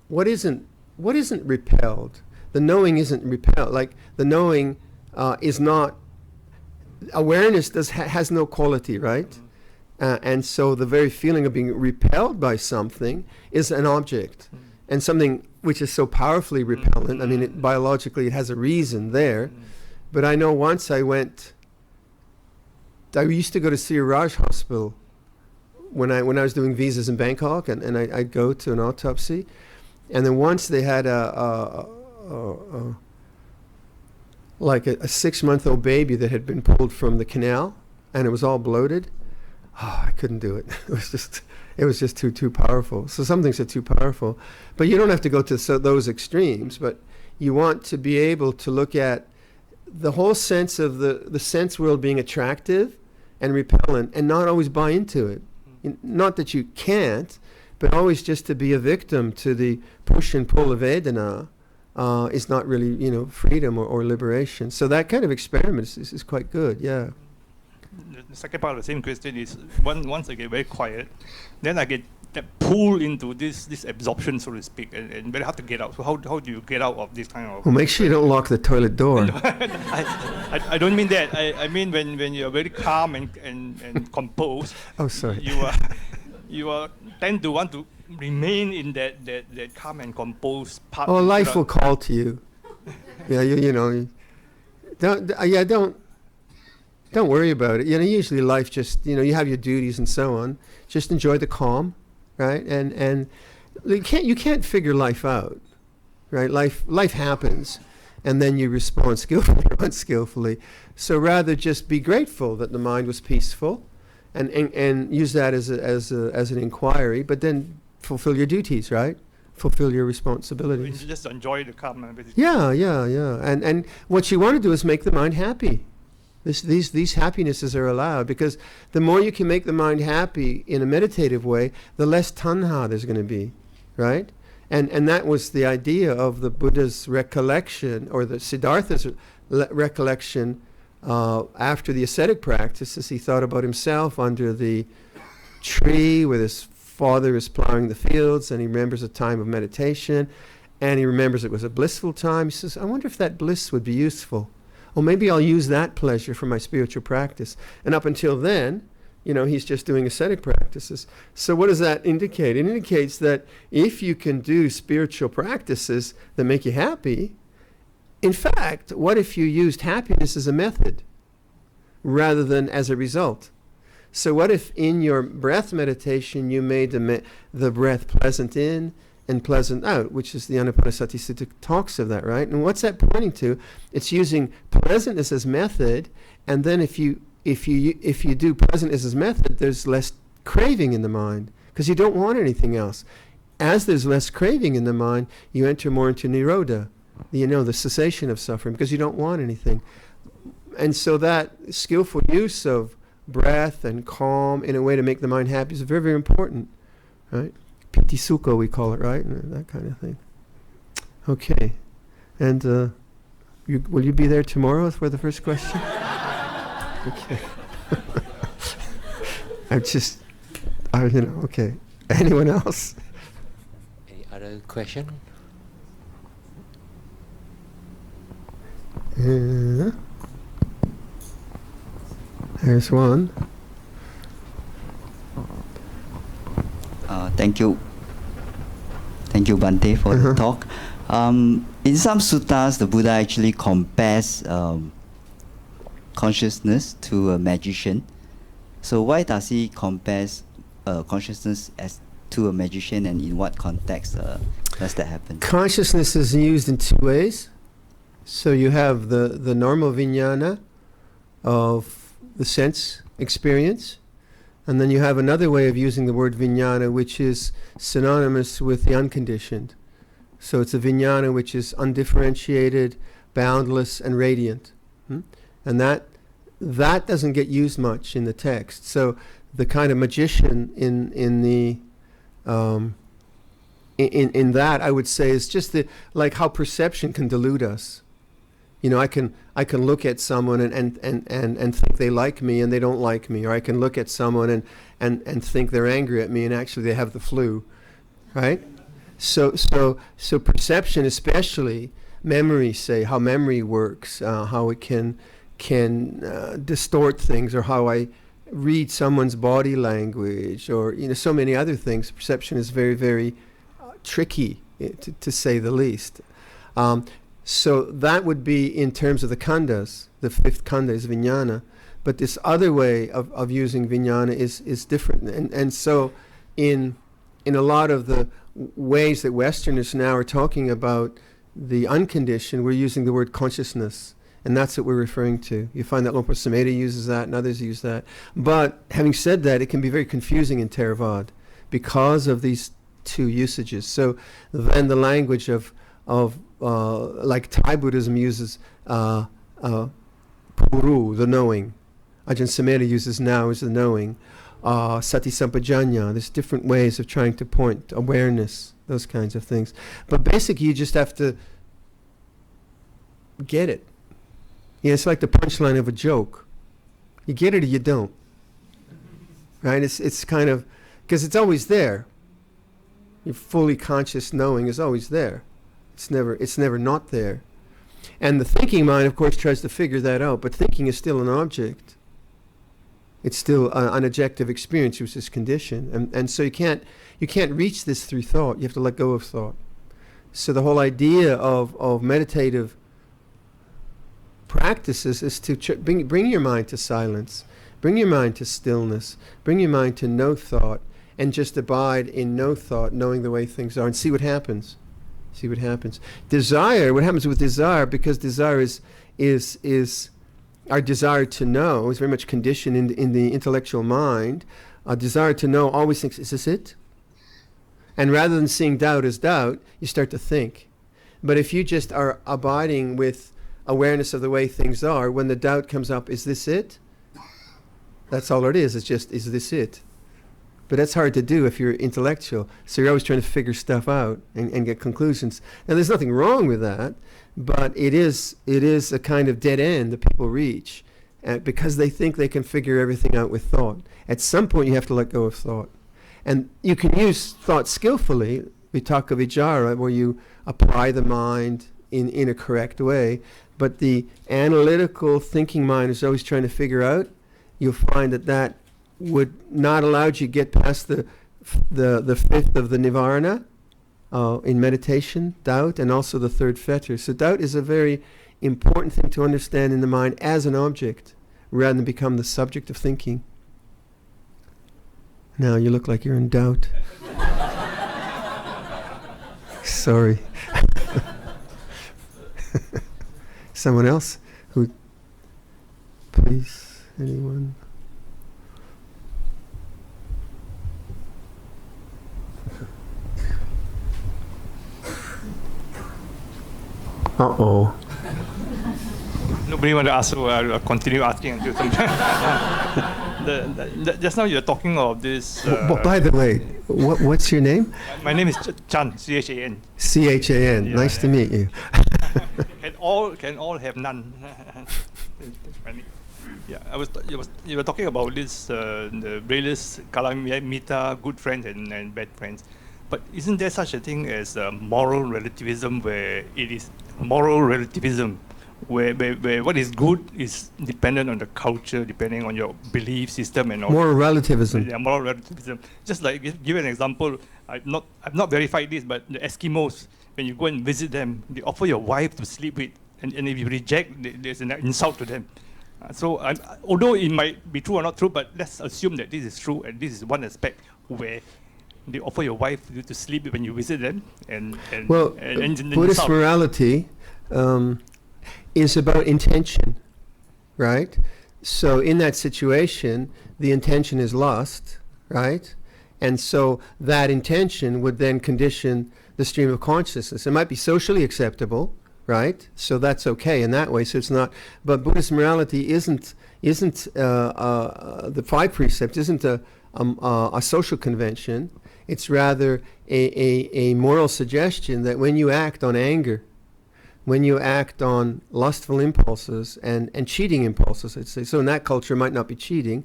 what isn't repelled? The knowing isn't repelled. Like the knowing is not. Awareness has no quality, right? And so the very feeling of being repelled by something is an object, and something which is so powerfully repellent. I mean, biologically, it has a reason there. But I know once I used to go to Siraj Hospital when I was doing visas in Bangkok, and I'd go to an autopsy, and then once they had a 6-month-old baby that had been pulled from the canal, and it was all bloated. Oh, I couldn't do it. It was just too powerful. So some things are too powerful, but you don't have to go to those extremes. But you want to be able to look at the whole sense of the sense world being attractive and repellent, and not always buy into it. Not that you can't, but always just to be a victim to the push and pull of Vedana is not really, freedom or liberation. So that kind of experiment is quite good, yeah. the second part of the same question is once I get very quiet, then I get pulled into this absorption, so to speak, and very hard to get out. So how do you get out of this kind of? Well, make sure you don't lock the toilet door. I don't mean that. I mean when you're very calm and composed. Oh, sorry. You tend to want to remain in that calm and composed part. Oh, life will call to you. Yeah, you know, don't worry about it. You know, usually life just, you know, you have your duties and so on. Just enjoy the calm, right? And you can't figure life out, right? Life happens, and then you respond skillfully or unskillfully. So rather just be grateful that the mind was peaceful, and use that as an inquiry. But then fulfill your duties, right? Fulfill your responsibilities. Just enjoy the calm. Yeah. And what you want to do is make the mind happy. These happinesses are allowed, because the more you can make the mind happy in a meditative way, the less tanha there's going to be, right? And that was the idea of the Buddha's recollection, or the Siddhartha's recollection after the ascetic practices. He thought about himself under the tree with his father is plowing the fields, and he remembers a time of meditation, and he remembers it was a blissful time. He says, I wonder if that bliss would be useful. Well, maybe I'll use that pleasure for my spiritual practice. And up until then, you know, he's just doing ascetic practices. So what does that indicate? It indicates that if you can do spiritual practices that make you happy, in fact, what if you used happiness as a method rather than as a result? So what if in your breath meditation you made the breath pleasant in and pleasant out, which is the Anapanasati Sutta talks of that, right? And what's that pointing to? It's using pleasantness as method, and then if you do pleasantness as method, there's less craving in the mind, because you don't want anything else. As there's less craving in the mind, you enter more into nirodha, you know, the cessation of suffering, because you don't want anything. And so that skillful use of breath and calm in a way to make the mind happy is very, very important, right? Piti sukha, we call it, right? And that kind of thing. Okay. And will you be there tomorrow for the first question? Okay. Okay. Anyone else? Any other question? There's one. Thank you, Bhante, for the talk. In some suttas, the Buddha actually compares consciousness to a magician. So why does he compare consciousness to a magician, and in what context does that happen? Consciousness is used in two ways. So you have the normal vijnana of the sense experience, and then you have another way of using the word vijnana, which is synonymous with the unconditioned. So it's a vijnana which is undifferentiated, boundless, and radiant. And that doesn't get used much in the text. So the kind of magician in that, I would say, is just like how perception can delude us. You know, I can look at someone and think they like me and they don't like me, or I can look at someone and think they're angry at me and actually they have the flu, right? So perception, especially memory, say how memory works, how it can distort things, or how I read someone's body language, or so many other things. Perception is very, very tricky, to say the least. So that would be in terms of the khandhas. The fifth khandha is vijnana, but this other way of using vijnana is different. And so in a lot of the ways that Westerners now are talking about the unconditioned, we're using the word consciousness, and that's what we're referring to. You find that Luang Phor Sumedho uses that, and others use that. But having said that, it can be very confusing in Theravada because of these two usages. So then the language of like Thai Buddhism uses puru, the knowing. Ajahn Sumedho uses now as the knowing. Sati Sampajanya, there's different ways of trying to point awareness, those kinds of things. But basically you just have to get it. It's like the punchline of a joke. You get it or you don't. Right? It's kind of, because it's always there. Your fully conscious knowing is always there. It's never not there. And the thinking mind, of course, tries to figure that out, but thinking is still an object. It's still an objective experience, which is conditioned. And so you can't reach this through thought. You have to let go of thought. So the whole idea of meditative practices is to bring your mind to silence, bring your mind to stillness, bring your mind to no thought, and just abide in no thought, knowing the way things are, and see what happens. See what happens. Desire, what happens with desire, because desire is our desire to know, is very much conditioned in the intellectual mind. Our desire to know always thinks, is this it? And rather than seeing doubt as doubt, you start to think. But if you just are abiding with awareness of the way things are, when the doubt comes up, is this it? That's all it is. It's just, is this it? But that's hard to do if you're intellectual. So you're always trying to figure stuff out and get conclusions. Now there's nothing wrong with that, but it is a kind of dead end that people reach because they think they can figure everything out with thought. At some point you have to let go of thought. And you can use thought skillfully. We talk of vichara, where you apply the mind in a correct way. But the analytical thinking mind is always trying to figure out. You'll find that would not allow you to get past the fifth of the nivarana in meditation, doubt, and also the third fetter. So doubt is a very important thing to understand in the mind as an object, rather than become the subject of thinking. Now you look like you're in doubt. Sorry. Someone else who, please, anyone? Uh-oh. Nobody want to ask, so I'll continue asking until some. Just now you're talking of this. By the way, what's your name? My name is Chan, C-H-A-N. C-H-A-N. Yeah, nice to meet you. Can all have none. That's funny. Yeah, you were talking about this the various kalamita, good friends and bad friends. But isn't there such a thing as moral relativism, where it is moral relativism, where what is good is dependent on the culture, depending on your belief system and all. Moral relativism. Yeah, moral relativism. Just like give an example. I've not verified this, but the Eskimos, when you go and visit them, they offer your wife to sleep with, and if you reject, there's an insult to them. So although it might be true or not true, but let's assume that this is true, and this is one aspect where they offer your wife to sleep when you visit them, and Buddhist morality is about intention, right? So in that situation, the intention is lust, right? And so that intention would then condition the stream of consciousness. It might be socially acceptable, right? So that's okay in that way. So it's not. But Buddhist morality isn't the five precepts isn't a social convention. It's rather a moral suggestion that when you act on anger, when you act on lustful impulses and cheating impulses, I'd say. So in that culture it might not be cheating,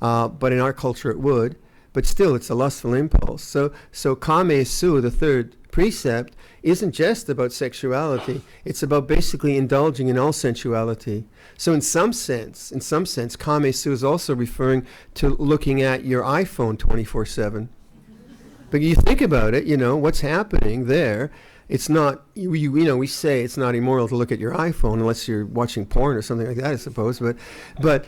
but in our culture it would. But still it's a lustful impulse. So kame su, the third precept, isn't just about sexuality. It's about basically indulging in all sensuality. So in some sense, kame su is also referring to looking at your iPhone 24/7. But you think about it, what's happening there. It's not, we say it's not immoral to look at your iPhone unless you're watching porn or something like that, I suppose. But what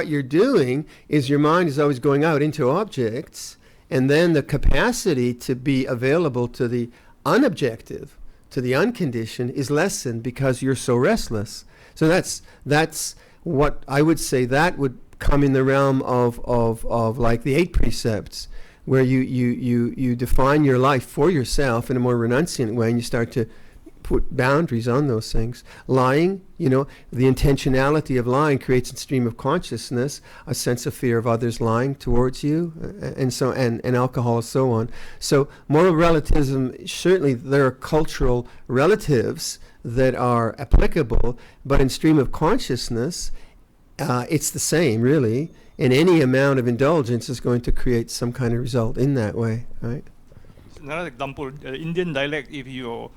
you're doing is your mind is always going out into objects, and then the capacity to be available to the unobjective, to the unconditioned, is lessened because you're so restless. So that's what I would say that would come in the realm of like the 8 precepts, where you define your life for yourself in a more renunciant way, and you start to put boundaries on those things. Lying, the intentionality of lying creates a stream of consciousness, a sense of fear of others lying towards you, and alcohol and so on. So moral relativism, certainly there are cultural relatives that are applicable, but in stream of consciousness, it's the same, really. And any amount of indulgence is going to create some kind of result in that way, right? Another example, Indian dialect, if you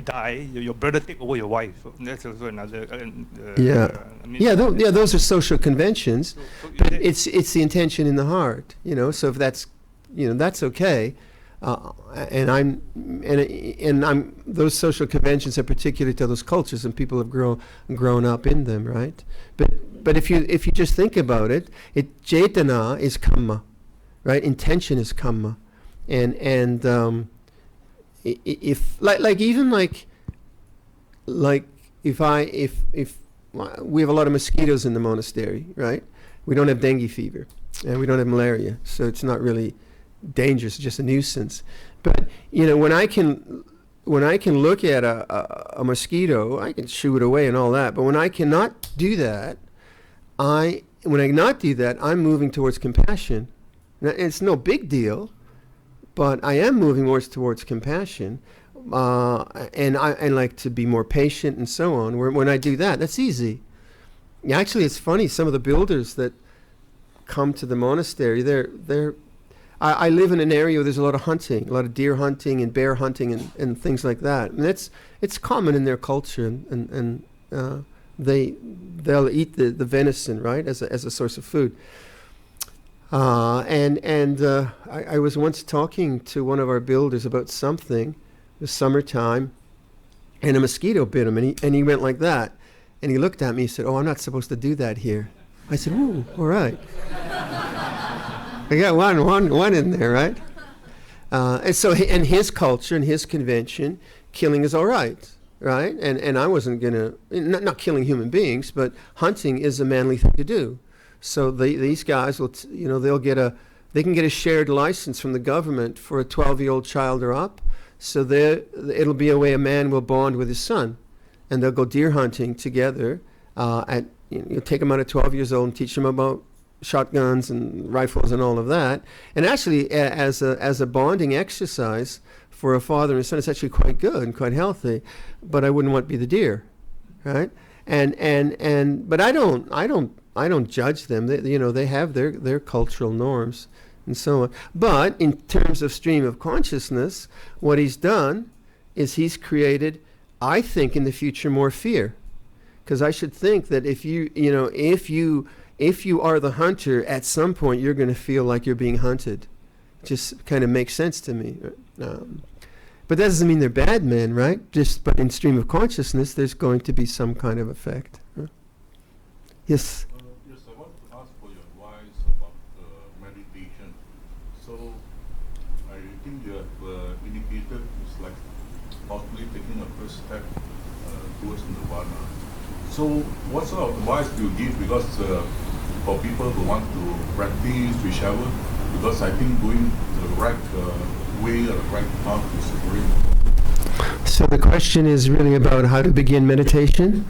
die, your brother take over your wife. That's also another. Those are social conventions, but it's the intention in the heart, So if that's, that's okay. And those social conventions are particular to those cultures, and people have grown up in them, right? But if you just think about it, cetana is kamma, right? Intention is kamma, and if we have a lot of mosquitoes in the monastery, right? We don't have dengue fever, and we don't have malaria, so it's not really dangerous, just a nuisance. But when I can look at a mosquito, I can shoo it away and all that. But when I cannot do that, I'm moving towards compassion. Now, it's no big deal, but I am moving more towards compassion, and I like to be more patient and so on. When I do that, that's easy. Actually, it's funny. Some of the builders that come to the monastery, I live in an area where there's a lot of hunting, a lot of deer hunting and bear hunting and things like that. And it's common in their culture, and they'll eat the venison, right, as a source of food. I was once talking to one of our builders about something. It was summertime, and a mosquito bit him, and he went like that, and he looked at me. He said, "Oh, I'm not supposed to do that here." I said, "Ooh, all right." I got one in there, right? And so, in his culture, in his convention, killing is all right, right? And I wasn't gonna, not killing human beings, but hunting is a manly thing to do. So these guys will, they can get a shared license from the government for a 12-year-old child or up. So it'll be a way a man will bond with his son, and they'll go deer hunting together. Take them out at 12 years old and teach them about shotguns and rifles and all of that. And actually, as a bonding exercise for a father and a son, it's actually quite good and quite healthy. But I wouldn't want to be the deer, right? But I don't judge them. They have their cultural norms and so on. But in terms of stream of consciousness, what he's done is he's created, I think, in the future, more fear. Because I should think that if you are the hunter, at some point you're going to feel like you're being hunted. Just kind of makes sense to me. But that doesn't mean they're bad men, right? But in stream of consciousness, there's going to be some kind of effect. Yes? Yes, I want to ask for your advice about meditation. So, I think you have indicated it's like possibly taking a first step towards nirvana. So, what sort of advice do you give? Because for people who want to practice whichever, because I think going the right way or the right path is very important. So the question is really about how to begin meditation,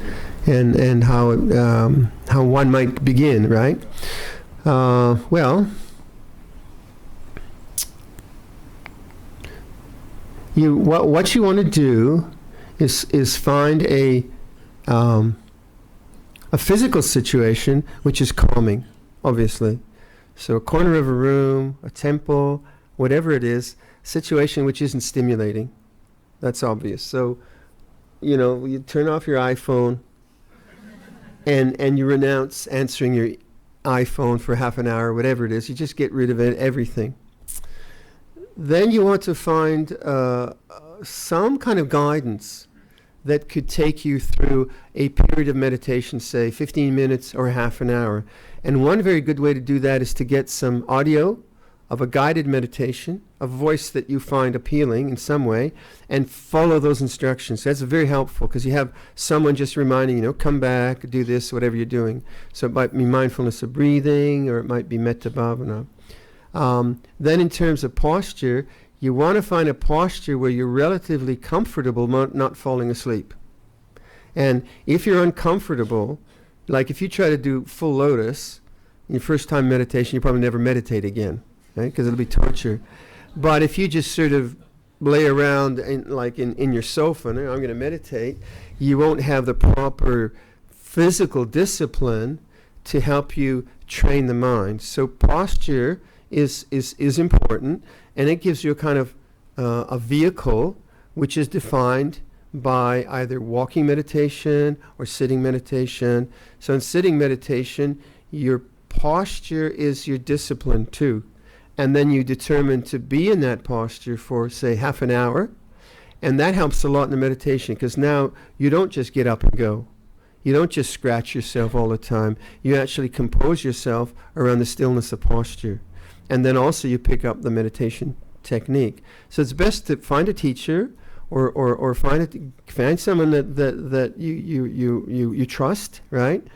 and how one might begin, right? What you want to do is find a physical situation which is calming, obviously. So a corner of a room, a temple, whatever it is, situation which isn't stimulating. That's obvious. So, you turn off your iPhone and you renounce answering your iPhone for half an hour, whatever it is. You just get rid of everything. Then you want to find some kind of guidance that could take you through a period of meditation, say 15 minutes or half an hour. And one very good way to do that is to get some audio of a guided meditation, a voice that you find appealing in some way, and follow those instructions. That's very helpful, because you have someone just reminding you, come back, do this, whatever you're doing. So it might be mindfulness of breathing, or it might be metta bhavana. Then in terms of posture, you want to find a posture where you're relatively comfortable, not falling asleep. And if you're uncomfortable, like if you try to do full lotus, in your first time meditation, you probably never meditate again, right? Because it'll be torture. But if you just sort of lay around in your sofa, and I'm going to meditate, you won't have the proper physical discipline to help you train the mind. So posture is important, and it gives you a kind of a vehicle which is defined by either walking meditation or sitting meditation. So in sitting meditation, your posture is your discipline too. And then you determine to be in that posture for, say, half an hour. And that helps a lot in the meditation, because now you don't just get up and go. You don't just scratch yourself all the time. You actually compose yourself around the stillness of posture. And then also you pick up the meditation technique. So it's best to find a teacher or find someone that you trust, right?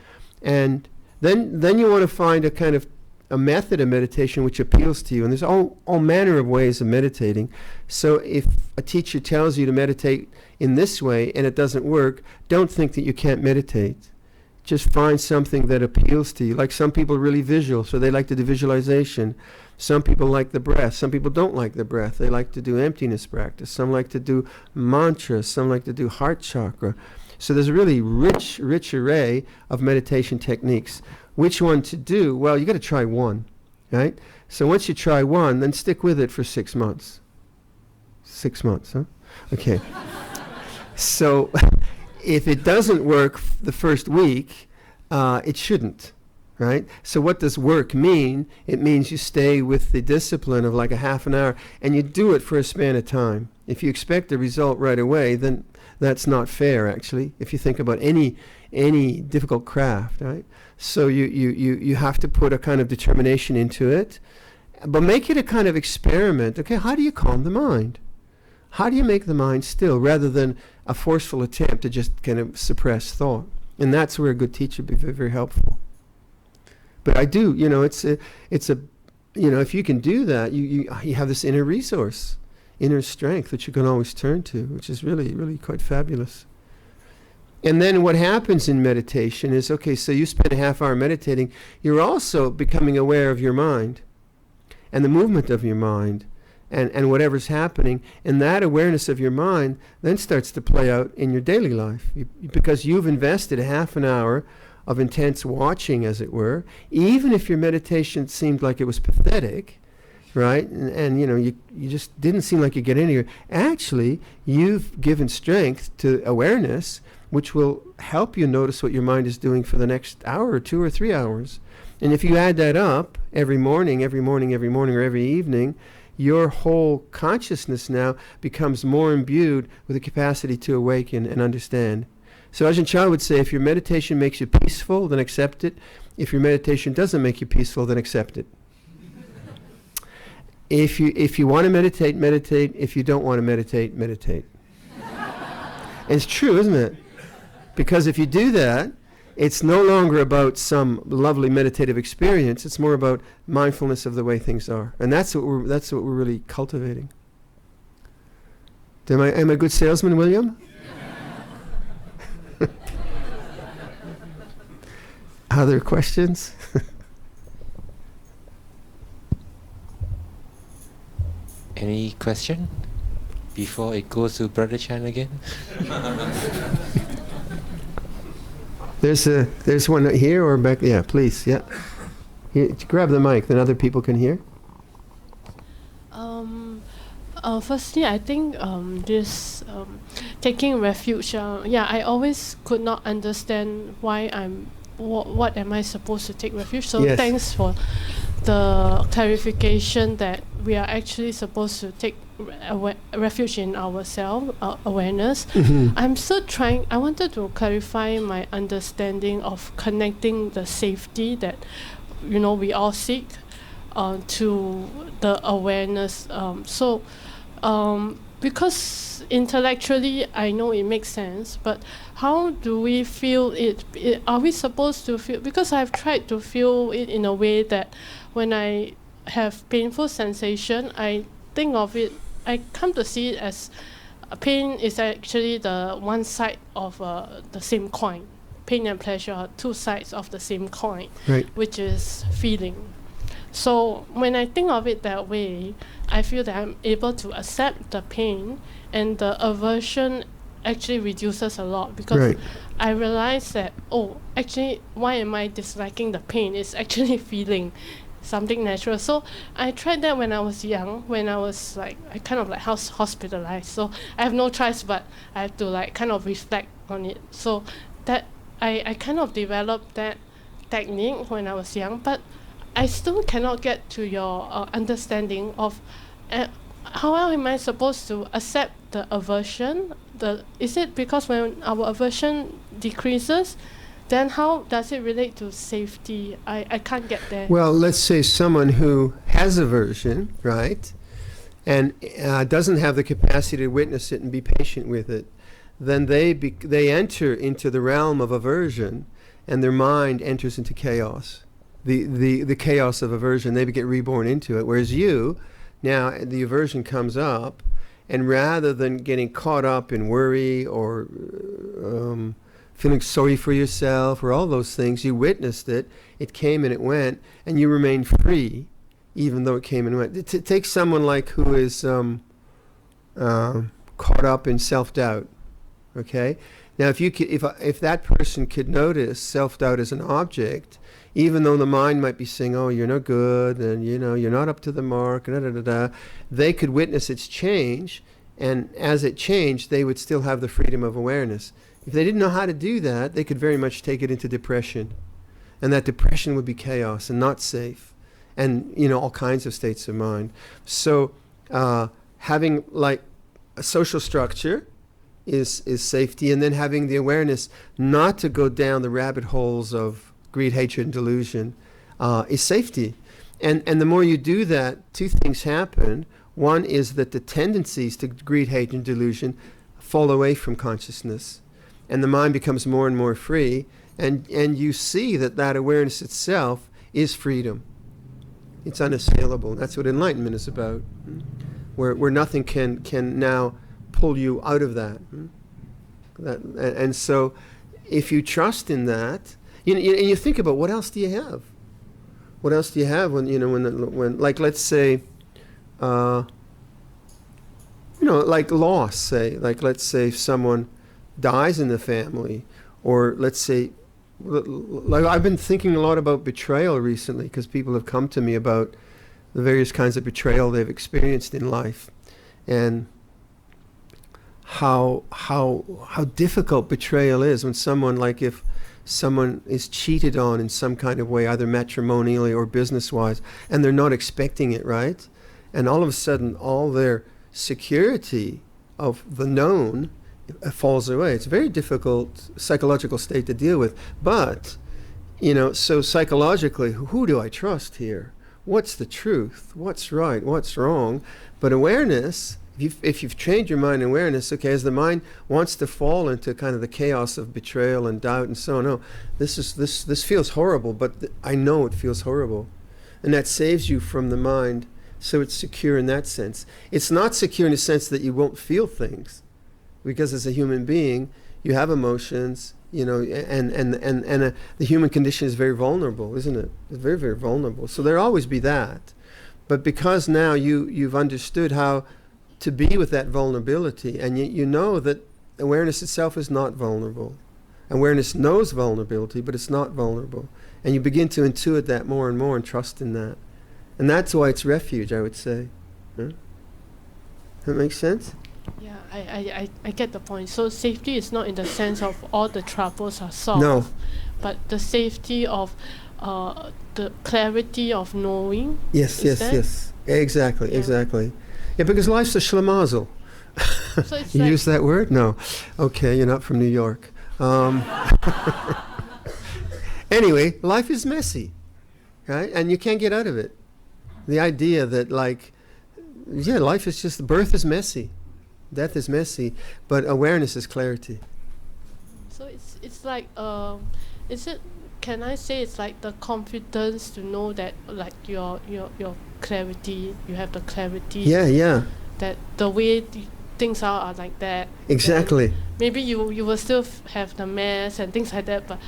And then you want to find a kind of a method of meditation which appeals to you. And there's all manner of ways of meditating. So if a teacher tells you to meditate in this way and it doesn't work, don't think that you can't meditate. Just find something that appeals to you. Like some people are really visual, so they like to do visualization. Some people like the breath. Some people don't like the breath. They like to do emptiness practice. Some like to do mantras. Some like to do heart chakra. So there's a really rich array of meditation techniques. Which one to do? Well, you got to try one, right? So once you try one, then stick with it for 6 months. 6 months, huh? Okay. So if it doesn't work the first week, it shouldn't, right? So what does work mean? It means you stay with the discipline of like a half an hour, and you do it for a span of time. If you expect a result right away, then that's not fair, actually, if you think about any difficult craft, right? So you have to put a kind of determination into it, but make it a kind of experiment. Okay, how do you calm the mind? How do you make the mind still, rather than a forceful attempt to just kind of suppress thought? And that's where a good teacher would be very, very helpful. But I do, it's a, if you can do that, you have this inner resource, inner strength that you can always turn to, which is really, really quite fabulous. And then what happens in meditation is, okay, so you spend a half hour meditating, you're also becoming aware of your mind and the movement of your mind and whatever's happening. And that awareness of your mind then starts to play out in your daily life, because you've invested a half an hour of intense watching, as it were. Even if your meditation seemed like it was pathetic, right? And you just didn't seem like you get anywhere. Actually, you've given strength to awareness, which will help you notice what your mind is doing for the next hour or 2 or 3 hours. And if you add that up every morning, or every evening, your whole consciousness now becomes more imbued with the capacity to awaken and understand. So Ajahn Chah would say, if your meditation makes you peaceful, then accept it. If your meditation doesn't make you peaceful, then accept it. If you want to meditate, meditate. If you don't want to meditate, meditate. And it's true, isn't it? Because if you do that, it's no longer about some lovely meditative experience. It's more about mindfulness of the way things are, and that's what we're really cultivating. Am I a good salesman, William? Other questions? Any question before it goes to Brother Chan again? There's one here or back. Yeah, please. Yeah, here, grab the mic, then other people can hear. Firstly, I think this taking refuge. I always could not understand why what am I supposed to take refuge? So yes. Thanks for the clarification that we are actually supposed to take refuge in ourselves, awareness. Mm-hmm. I'm still trying. I wanted to clarify my understanding of connecting the safety that we all seek to the awareness. Because intellectually I know it makes sense, but how do we feel it? Are we supposed to feel? Because I've tried to feel it in a way that when I have painful sensation, I think of it, I come to see it as pain is actually the one side of the same coin. Pain and pleasure are two sides of the same coin, right, which is feeling. So when I think of it that way, I feel that I'm able to accept the pain, and the aversion actually reduces a lot, because Right. I realized that, oh, actually, why am I disliking the pain? It's actually feeling something natural. So I tried that when I was young, when I was like, I kind of like hospitalized. So I have no choice, but I have to like kind of reflect on it. So that I kind of developed that technique when I was young, but I still cannot get to your understanding of how am I supposed to accept the aversion? Is it because when our aversion decreases, then how does it relate to safety? I can't get there. Well, let's say someone who has aversion, right, and doesn't have the capacity to witness it and be patient with it, then they enter into the realm of aversion, and their mind enters into chaos. The chaos of aversion, they get reborn into it. Whereas you, now the aversion comes up, and rather than getting caught up in worry or feeling sorry for yourself or all those things, you witnessed it, it came and it went, and you remain free, even though it came and went. Take someone like who is caught up in self-doubt, okay? Now, if that person could notice self-doubt as an object, even though the mind might be saying, oh, you're no good, and you're not up to the mark, they could witness its change, and as it changed, they would still have the freedom of awareness. If they didn't know how to do that, they could very much take it into depression. And that depression would be chaos and not safe. And, all kinds of states of mind. So having like a social structure is safety, and then having the awareness not to go down the rabbit holes of greed, hatred, and delusion is safety. And the more you do that, two things happen. One is that the tendencies to greed, hate, and delusion fall away from consciousness. And the mind becomes more and more free, and you see that awareness itself is freedom. It's unassailable. That's what enlightenment is about, where nothing can now pull you out of that. And so, if you trust in that, and you think about what else do you have? What else do you have when like, let's say, like loss, say, like let's say if someone dies in the family, or let's say, like I've been thinking a lot about betrayal recently, because people have come to me about the various kinds of betrayal they've experienced in life, and how difficult betrayal is when if someone is cheated on in some kind of way, either matrimonially or business-wise, and they're not expecting it, right? And all of a sudden, all their security of the known falls away. It's a very difficult psychological state to deal with. But, so psychologically, who do I trust here? What's the truth? What's right? What's wrong? But awareness, if you've trained your mind in awareness, okay, as the mind wants to fall into kind of the chaos of betrayal and doubt and so on, no, this feels horrible, but I know it feels horrible. And that saves you from the mind, so it's secure in that sense. It's not secure in the sense that you won't feel things, because as a human being, you have emotions, and the human condition is very vulnerable, isn't it? It's very, very vulnerable. So there'll always be that. But because now you've understood how to be with that vulnerability, and you know that awareness itself is not vulnerable. Awareness knows vulnerability, but it's not vulnerable. And you begin to intuit that more and more and trust in that. And that's why it's refuge, I would say. Huh? That makes sense? Yeah, I get the point. So safety is not in the sense of all the troubles are solved. No. But the safety of the clarity of knowing. Yes. Exactly. Yeah, because life's a schlemazel. So it's You like, use that word? No. Okay, you're not from New York. Anyway, life is messy, right? And you can't get out of it. The idea that life is just, birth is messy. Death is messy, but awareness is clarity. so it's like can I say it's like the confidence to know that like your clarity, you have the clarity. Yeah. That the way things are like that. Exactly. Then maybe you will still have the mess and things like that, but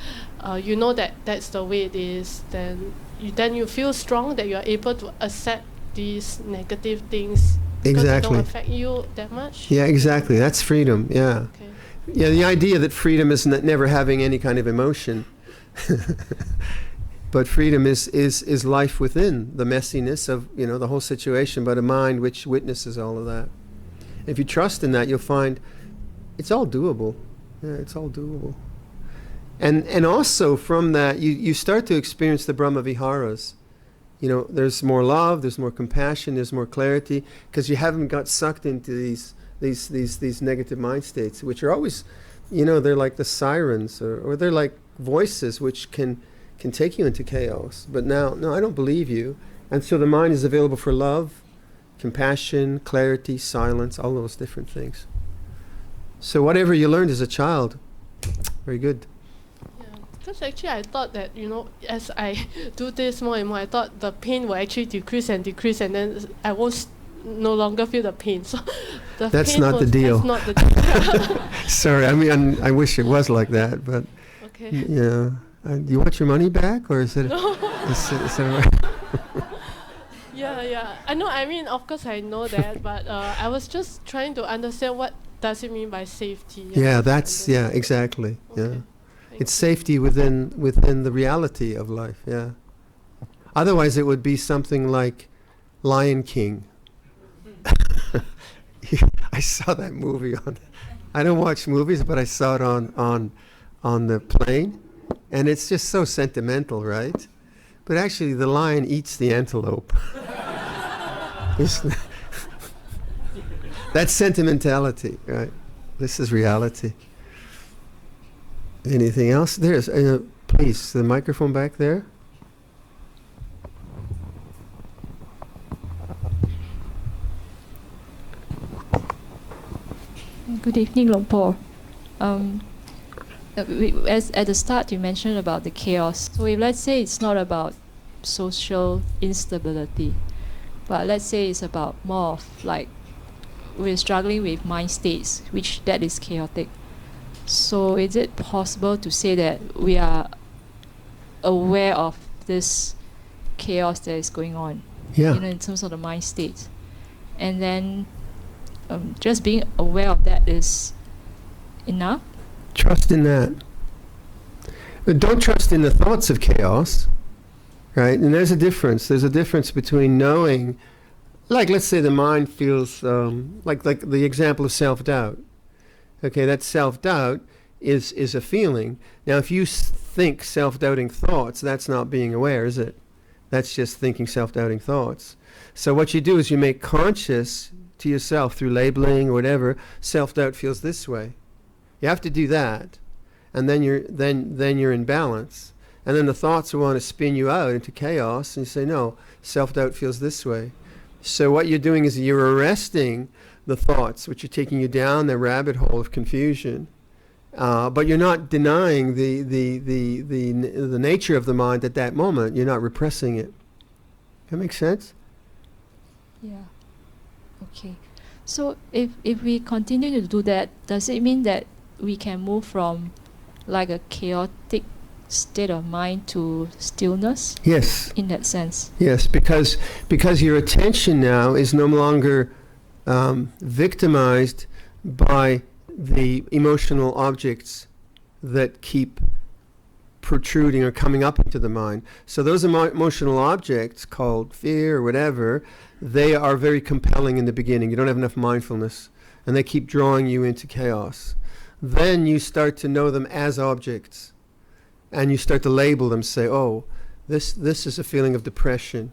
you know that that's the way it is. Then you feel strong that you are able to accept these negative things. Because they Exactly. don't affect you that much. Yeah, exactly. That's freedom. Yeah. Okay. Yeah, the idea that freedom is never having any kind of emotion. But freedom is life within the messiness of, the whole situation, but a mind which witnesses all of that. If you trust in that, you'll find it's all doable. Yeah, it's all doable. And also from that, you start to experience the Brahma Viharas. There's more love, there's more compassion, there's more clarity, because you haven't got sucked into these negative mind states, which are always, they're like the sirens, or they're like voices which can take you into chaos. But now, no, I don't believe you. And so the mind is available for love, compassion, clarity, silence, all those different things. So whatever you learned as a child, very good. Because actually I thought that, as I do this more and more, I thought the pain will actually decrease, and then I won't no longer feel the pain. So that's not the deal. That's not the deal. Sorry, I wish it was like that, but okay. Yeah. Do you want your money back, or is it? No. Is it all right? Yeah. I know. I mean, of course, I know that, but I was just trying to understand what does it mean by safety. Yeah, exactly. Okay. Yeah, it's safety within the reality of life. Yeah. Otherwise, it would be something like Lion King. I saw that movie on. I don't watch movies, but I saw it on the plane. And it's just so sentimental, right? But actually, the lion eats the antelope. That's sentimentality, right? This is reality. Anything else? There's, please, the microphone back there. Good evening, Luang Phor. As at the start, you mentioned about the chaos. So if let's say it's not about social instability, but let's say it's about more of like we're struggling with mind states, which that is chaotic. So is it possible to say that we are aware of this chaos that is going on? Yeah. In terms of the mind state, and then just being aware of that is enough. Trust in that. But don't trust in the thoughts of chaos, right? And there's a difference. There's a difference between knowing, like let's say the mind feels, like the example of self-doubt. Okay, that self-doubt is a feeling. Now if you think self-doubting thoughts, that's not being aware, is it? That's just thinking self-doubting thoughts. So what you do is you make conscious to yourself through labeling or whatever, self-doubt feels this way. You have to do that, and then you're in balance. And then the thoughts will want to spin you out into chaos, and you say, no, self-doubt feels this way. So what you're doing is you're arresting the thoughts, which are taking you down the rabbit hole of confusion. But you're not denying the nature of the mind at that moment. You're not repressing it. That makes sense? Yeah. Okay. So if we continue to do that, does it mean that we can move from like a chaotic state of mind to stillness? Yes. In that sense. Yes, because your attention now is no longer victimized by the emotional objects that keep protruding or coming up into the mind. So those emotional objects called fear or whatever, they are very compelling in the beginning. You don't have enough mindfulness, and they keep drawing you into chaos. Then you start to know them as objects, and you start to label them, say, oh, this is a feeling of depression,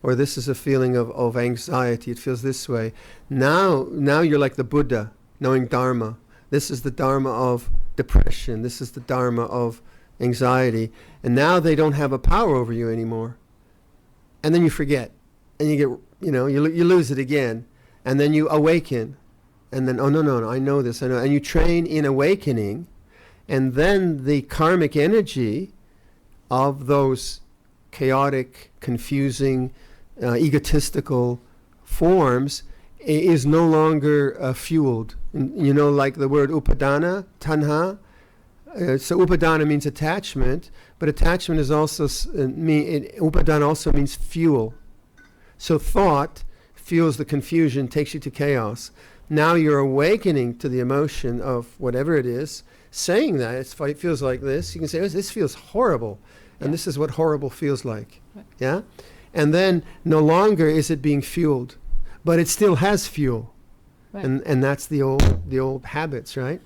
or this is a feeling of anxiety. It feels this way. Now you're like the Buddha, knowing Dharma. This is the Dharma of depression. This is the Dharma of anxiety. And now they don't have a power over you anymore. And then you forget, and you get, you lose it again, and then you awaken. And then, oh, no, I know this, I know. And you train in awakening, and then the karmic energy of those chaotic, confusing, egotistical forms is no longer fueled. Like the word upadana, tanha. So upadana means attachment, but attachment is also, upadana also means fuel. So thought fuels the confusion, takes you to chaos. now you're awakening to the emotion of whatever it is, saying that it feels like this. You can say, oh, this feels horrible, and this is what horrible feels like. Right. Yeah? And then no longer is it being fueled, but it still has fuel. Right. And that's the old habits, right?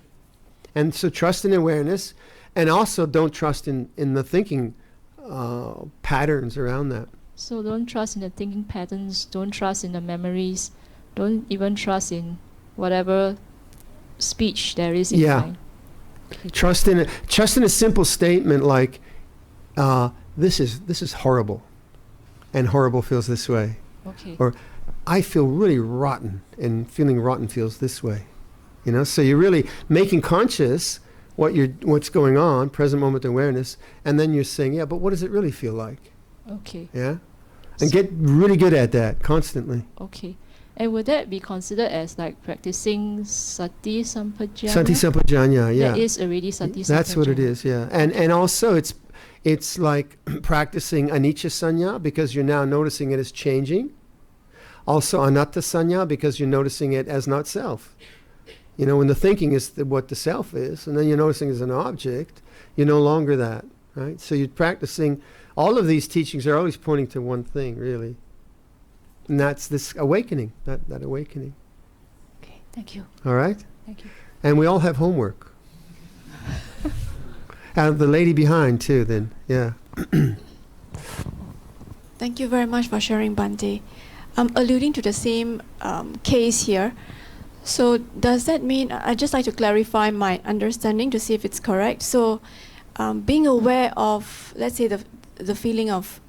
And so trust in awareness, and also don't trust in the thinking patterns around that. So don't trust in the thinking patterns, don't trust in the memories, don't even trust in whatever speech there is in mind. Okay. Trust in a simple statement like, this is horrible, and horrible feels this way. Okay. Or I feel really rotten, and feeling rotten feels this way. You know, so you're really making conscious what's going on, present moment awareness, and then you're saying, yeah, but what does it really feel like? Okay. Yeah? And get really good at that constantly. Okay. And would that be considered as like practicing sati sampajanya? Sati sampajanya, yeah. That is already sati sampajanya. That's what it is, yeah. And also it's like practicing anicca sanya, because you're now noticing it as changing. Also anatta sanya, because you're noticing it as not self. You know, when the thinking is what the self is, and then you're noticing as an object, you're no longer that, right? So you're practicing, all of these teachings are always pointing to one thing, really. And that's this awakening, that awakening. Okay, thank you. All right? Thank you. And we all have homework. And the lady behind, too, then, yeah. Thank you very much for sharing, Bhante. Alluding to the same case here, so does that mean, I'd just like to clarify my understanding to see if it's correct. So being aware of, let's say, the feeling of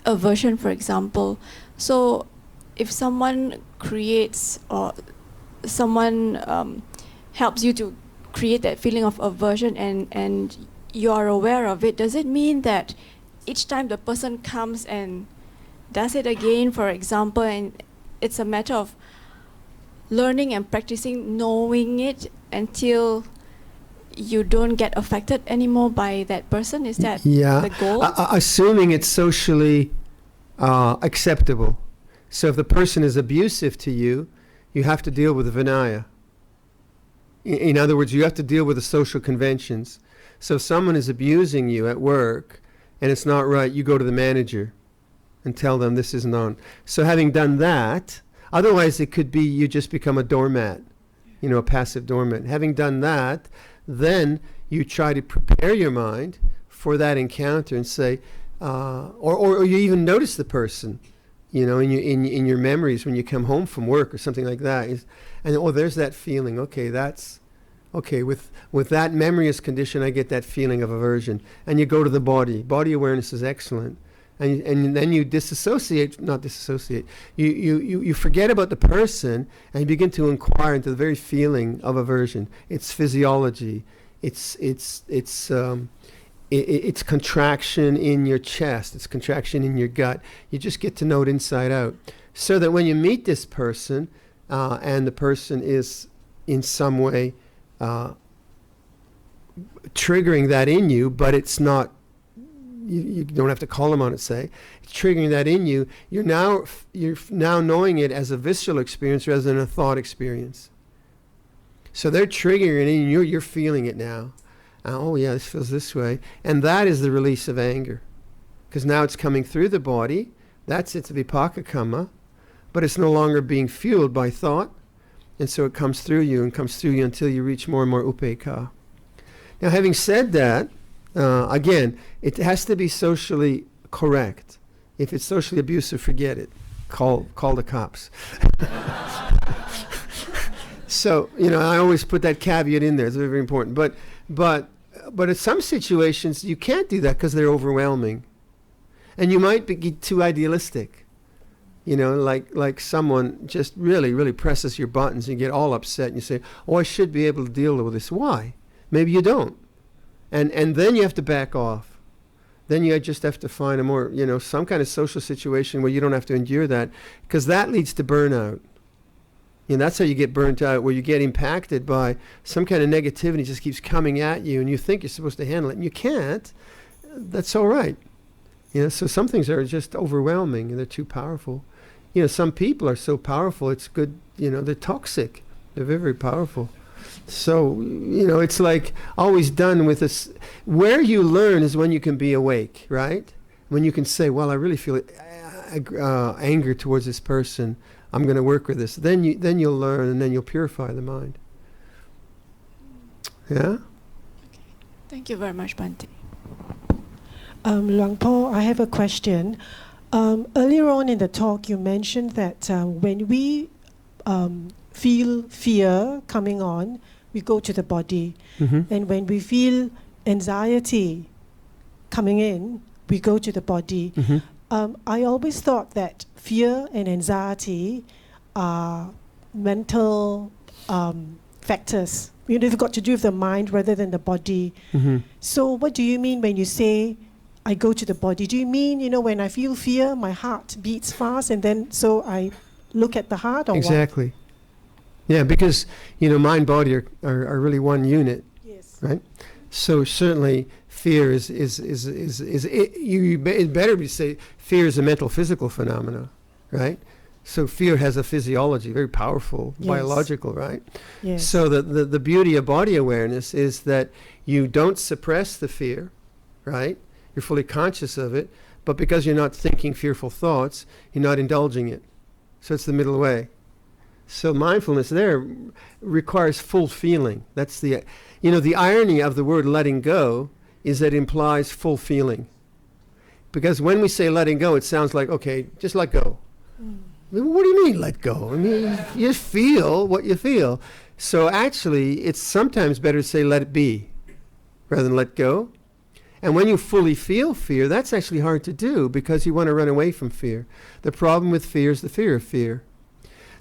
aversion, for example. So if someone creates or someone helps you to create that feeling of aversion and you are aware of it, does it mean that each time the person comes and does it again, for example, and it's a matter of learning and practicing knowing it until you don't get affected anymore by that person? Is that the goal? Assuming it's socially acceptable. So if the person is abusive to you, you have to deal with the vinaya. In other words, you have to deal with the social conventions. So if someone is abusing you at work and it's not right, you go to the manager and tell them this isn't on. So having done that, otherwise it could be you just become a doormat, you know, a passive doormat. Having done that, then you try to prepare your mind for that encounter and say, or you even notice the person, you know, in your memories when you come home from work or something like that. And there's that feeling. Okay, that's okay. With that memoryist condition, I get that feeling of aversion. And you go to the body. Body awareness is excellent. And then you not disassociate. You forget about the person and you begin to inquire into the very feeling of aversion. Its physiology, it's contraction in your chest, it's contraction in your gut. You just get to know it inside out, so that when you meet this person and the person is in some way triggering that in you, but it's not. You don't have to call them on it, say. It's triggering that in you. You're now knowing it as a visceral experience rather than a thought experience. So they're triggering it in you. You're feeling it now. Oh yeah, this feels this way. And that is the release of anger. Because now it's coming through the body. That's its vipaka kamma. But it's no longer being fueled by thought. And so it comes through you and comes through you until you reach more and more upekkha. Now having said that, again, it has to be socially correct. If it's socially abusive, forget it. Call the cops. So, you know, I always put that caveat in there. It's very, very important. But in some situations, you can't do that because they're overwhelming. And you might be too idealistic. You know, like someone just really, really presses your buttons and you get all upset and you say, oh, I should be able to deal with this. Why? Maybe you don't. And then you have to back off. Then you just have to find a more, you know, some kind of social situation where you don't have to endure that, because that leads to burnout. You know, that's how you get burnt out, where you get impacted by some kind of negativity just keeps coming at you and you think you're supposed to handle it and you can't. That's all right. You know, so some things are just overwhelming and they're too powerful. You know, some people are so powerful, it's good, you know, they're toxic. They're very, very powerful. So, it's like always done with this. Where you learn is when you can be awake, right? When you can say, well, I really feel anger towards this person. I'm going to work with this. Then you'll learn, and then you'll purify the mind. Yeah? Thank you very much, Bhante. Luang Phor, I have a question. Earlier on in the talk, you mentioned that when we feel fear coming on, we go to the body. And when we feel anxiety coming in, we go to the body. I always thought that fear and anxiety are mental factors. They've got to do with the mind rather than the body. So what do you mean when you say, I go to the body? Do you mean, when I feel fear, my heart beats fast, and then so I look at the heart, or exactly. What? Yeah, because, mind, body are really one unit. Yes. Right? So certainly fear it better be say fear is a mental physical phenomena, right? So fear has a physiology, very powerful, yes. biological, right? Yes. So the beauty of body awareness is that you don't suppress the fear, right? You're fully conscious of it, but because you're not thinking fearful thoughts, you're not indulging it. So it's the middle way. So mindfulness there requires full feeling. That's the irony of the word letting go is that it implies full feeling. Because when we say letting go, it sounds like, okay, just let go. What do you mean let go? I mean, you just feel what you feel. So actually, it's sometimes better to say let it be rather than let go. And when you fully feel fear, that's actually hard to do because you want to run away from fear. The problem with fear is the fear of fear.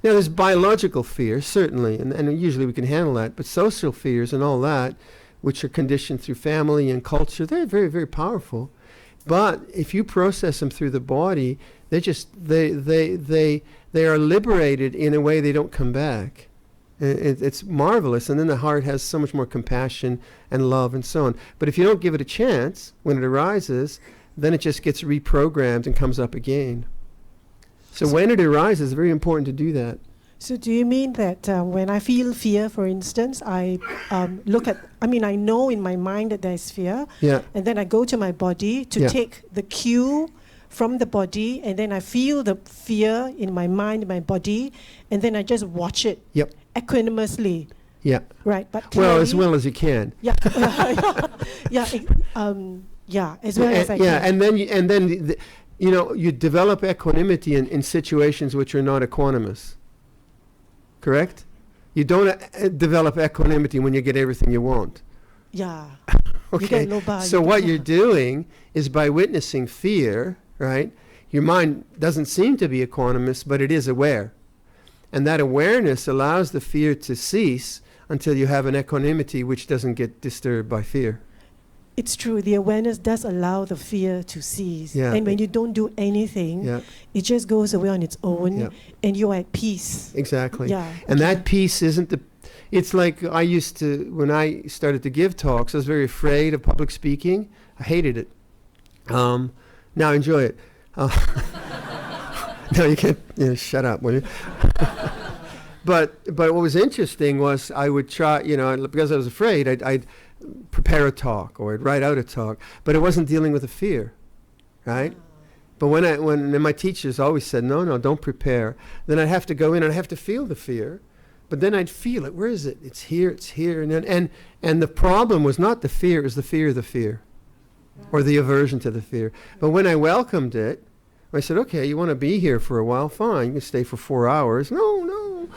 Now, there's biological fear, certainly, and usually we can handle that, but social fears and all that, which are conditioned through family and culture, they're very, very powerful. But if you process them through the body, they are liberated in a way they don't come back. It's marvelous, and then the heart has so much more compassion and love and so on. But if you don't give it a chance when it arises, then it just gets reprogrammed and comes up again. So when it arises, it's very important to do that. So do you mean that when I feel fear, for instance, I I know in my mind that there's fear, and then I go to my body to take the cue from the body, and then I feel the fear in my mind, in my body, and then I just watch it equanimously. Yeah. Right. But well, as well as you can. Yeah. As well as I can. Yeah, and then you develop equanimity in situations which are not equanimous. Correct? You don't develop equanimity when you get everything you want. Yeah. Okay. So what you're doing is by witnessing fear, right? Your mind doesn't seem to be equanimous, but it is aware. And that awareness allows the fear to cease until you have an equanimity which doesn't get disturbed by fear. It's true. The awareness does allow the fear to cease. Yeah. And when you don't do anything, it just goes away on its own, and you're at peace. Exactly. Yeah. And that peace isn't it's like I used to, when I started to give talks, I was very afraid of public speaking. I hated it. Now I enjoy it. No, you can't, shut up, will you? But what was interesting was I would try, because I was afraid, I'd prepare a talk or I'd write out a talk, but it wasn't dealing with a fear, right? But when my teachers always said, no, don't prepare, then I'd have to go in and I'd have to feel the fear, but then I'd feel it. Where is it? It's here, and the problem was not the fear, it was the fear of the fear, or the aversion to the fear. But when I welcomed it, I said, okay, you want to be here for a while? Fine, you can stay for 4 hours. No.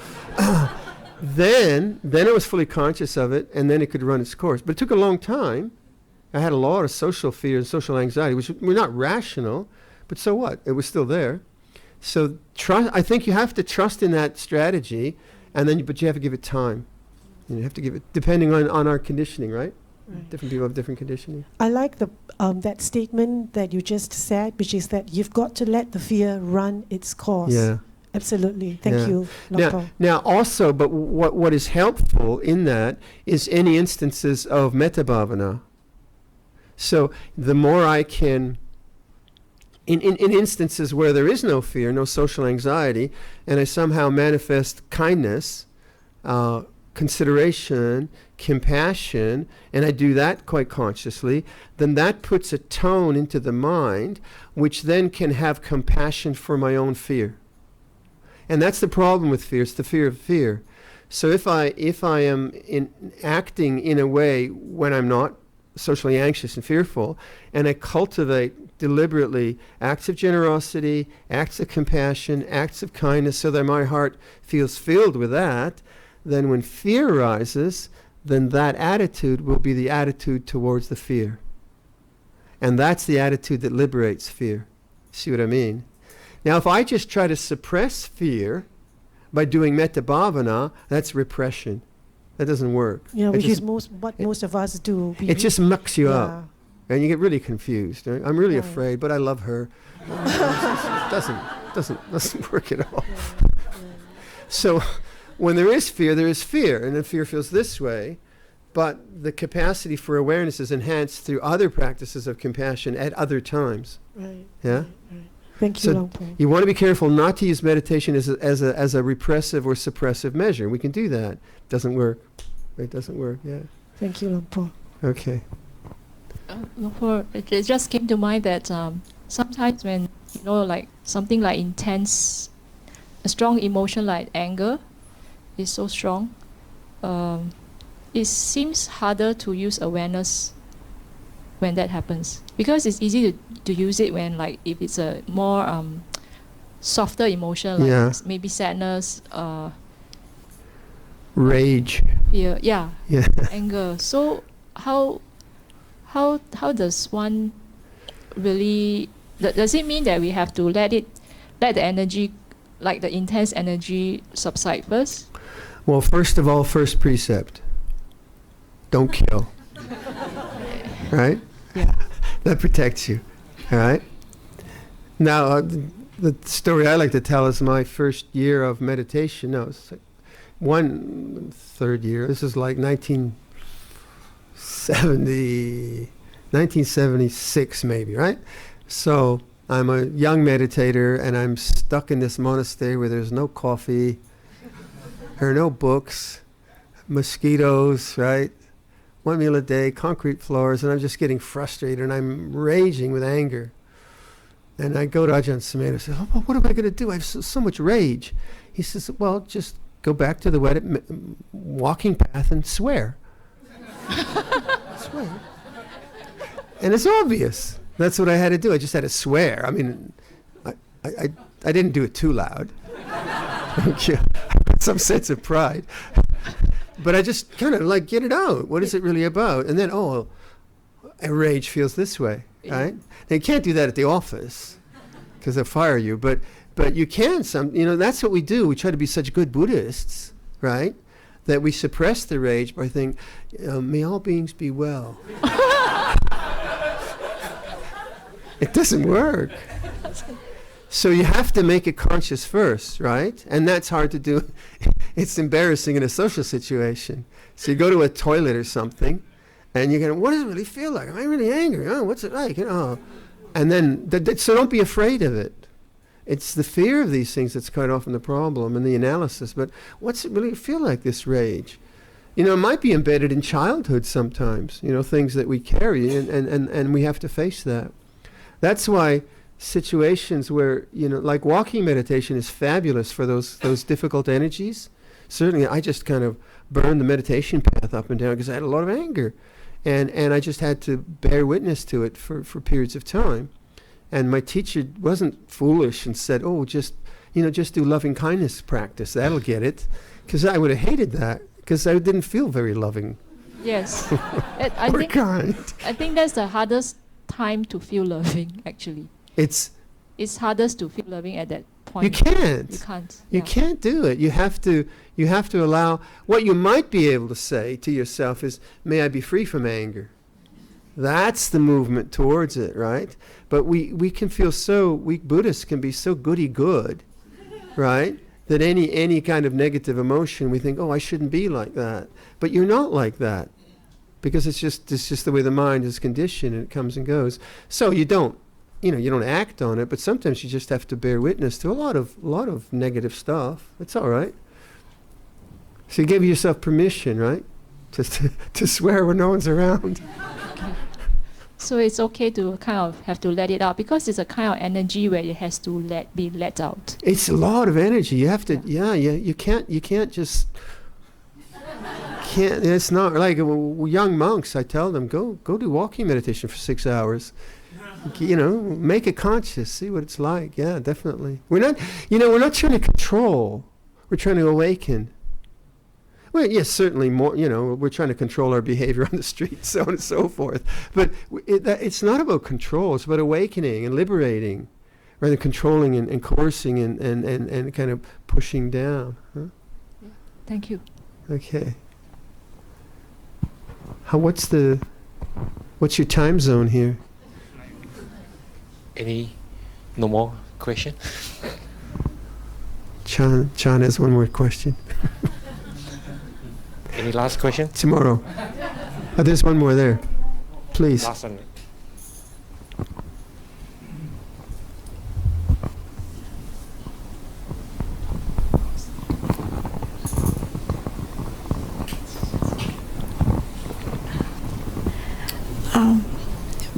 Then I was fully conscious of it, and then it could run its course. But it took a long time. I had a lot of social fear and social anxiety, which were not rational, but so what? It was still there. So I think you have to trust in that strategy, but you have to give it time. You have to give it, depending on our conditioning, right? Right. Different people have different conditioning. I like that statement that you just said, which is that you've got to let the fear run its course. Yeah. Absolutely. Thank you. Now also, but what is helpful in that is any instances of metta bhavana. So the more I can, in instances where there is no fear, no social anxiety, and I somehow manifest kindness, consideration, compassion, and I do that quite consciously, then that puts a tone into the mind, which then can have compassion for my own fear. And that's the problem with fear. It's the fear of fear. So if I am acting in a way when I'm not socially anxious and fearful, and I cultivate deliberately acts of generosity, acts of compassion, acts of kindness, so that my heart feels filled with that, then when fear arises, then that attitude will be the attitude towards the fear. And that's the attitude that liberates fear. See what I mean? Now, if I just try to suppress fear by doing metta bhavana, that's repression. That doesn't work. Yeah, which just, is most of us do. It just mucks you Yeah. up. And you get really confused. Right? I'm really Right. afraid, but I love her. It doesn't work at all. So when there is fear, and then fear feels this way, but the capacity for awareness is enhanced through other practices of compassion at other times. Right. Yeah? Right. Thank you, So Luang Phor. you want to be careful not to use meditation as a repressive or suppressive measure. We can do that. Doesn't work. It doesn't work, yeah. Thank you, Luang Phor. Okay. Luang Phor, it just came to mind that sometimes when, like something like intense, a strong emotion like anger is so strong, it seems harder to use awareness when that happens, because it's easy to use it when, like, if it's a more softer emotion, like Yeah. maybe sadness, Rage. fear, yeah, Yeah. anger. So how does one really? Does it mean that we have to let the energy, like the intense energy, subside first? Well, first of all, first precept. Don't kill. Right? Yeah. That protects you. All right? Now, the story I like to tell is my first year of meditation. No, it's like third year. This is like 1976 maybe, right? So I'm a young meditator and I'm stuck in this monastery where there's no coffee, there are no books, mosquitoes, right? 1 meal a day, concrete floors, and I'm just getting frustrated and I'm raging with anger. And I go to Ajahn Sumedho and say, oh, what am I going to do? I have so much rage. He says, well, just go back to the walking path and swear. Swear. And it's obvious. That's what I had to do. I just had to swear. I mean, I didn't do it too loud. Thank you. Some sense of pride. But I just kind of like get it out. What is it really about? And then, a rage feels this way, right? Now, you can't do that at the office because they'll fire you. But you can. That's what we do. We try to be such good Buddhists, right? That we suppress the rage by thinking, may all beings be well. It doesn't work. So you have to make it conscious first, right? And that's hard to do. It's embarrassing in a social situation. So you go to a toilet or something, and you're going, what does it really feel like? Am I really angry? Oh, what's it like? And then, so don't be afraid of it. It's the fear of these things that's quite often the problem in the analysis. But what's it really feel like, this rage? It might be embedded in childhood sometimes, things that we carry, and we have to face that. That's why situations where, like walking meditation is fabulous for those difficult energies. Certainly, I just kind of burned the meditation path up and down because I had a lot of anger. And I just had to bear witness to it for periods of time. And my teacher wasn't foolish and said, just do loving kindness practice. That'll get it. Because I would have hated that because I didn't feel very loving. Yes. I think that's the hardest time to feel loving, actually. It's hardest to feel loving at that point. You can't. You can't. You can't do it. You have to allow. What you might be able to say to yourself is, may I be free from anger. That's the movement towards it, right? But we can feel we Buddhists can be so goody-good, right? That any kind of negative emotion, we think, I shouldn't be like that. But you're not like that. Because it's just the way the mind is conditioned, and it comes and goes. So you don't act on it, but sometimes you just have to bear witness to a lot of negative stuff. It's all right. So you give yourself permission, right? Just to swear when no one's around. So it's okay to kind of have to let it out because it's a kind of energy where it has to be let out. It's a lot of energy. You have to, you can't just, it's not like young monks, I tell them, go do walking meditation for 6 hours. Make it conscious, see what it's like. Yeah, definitely. We're not trying to control. We're trying to awaken. Well, yes, certainly more, we're trying to control our behavior on the street, so on and so forth. But it's not about control, it's about awakening and liberating, rather than controlling and coercing and kind of pushing down. Huh? Thank you. Okay. What's your time zone here? No more question? Chan has one more question. Any last question? Tomorrow. There's one more there. Please. Last one.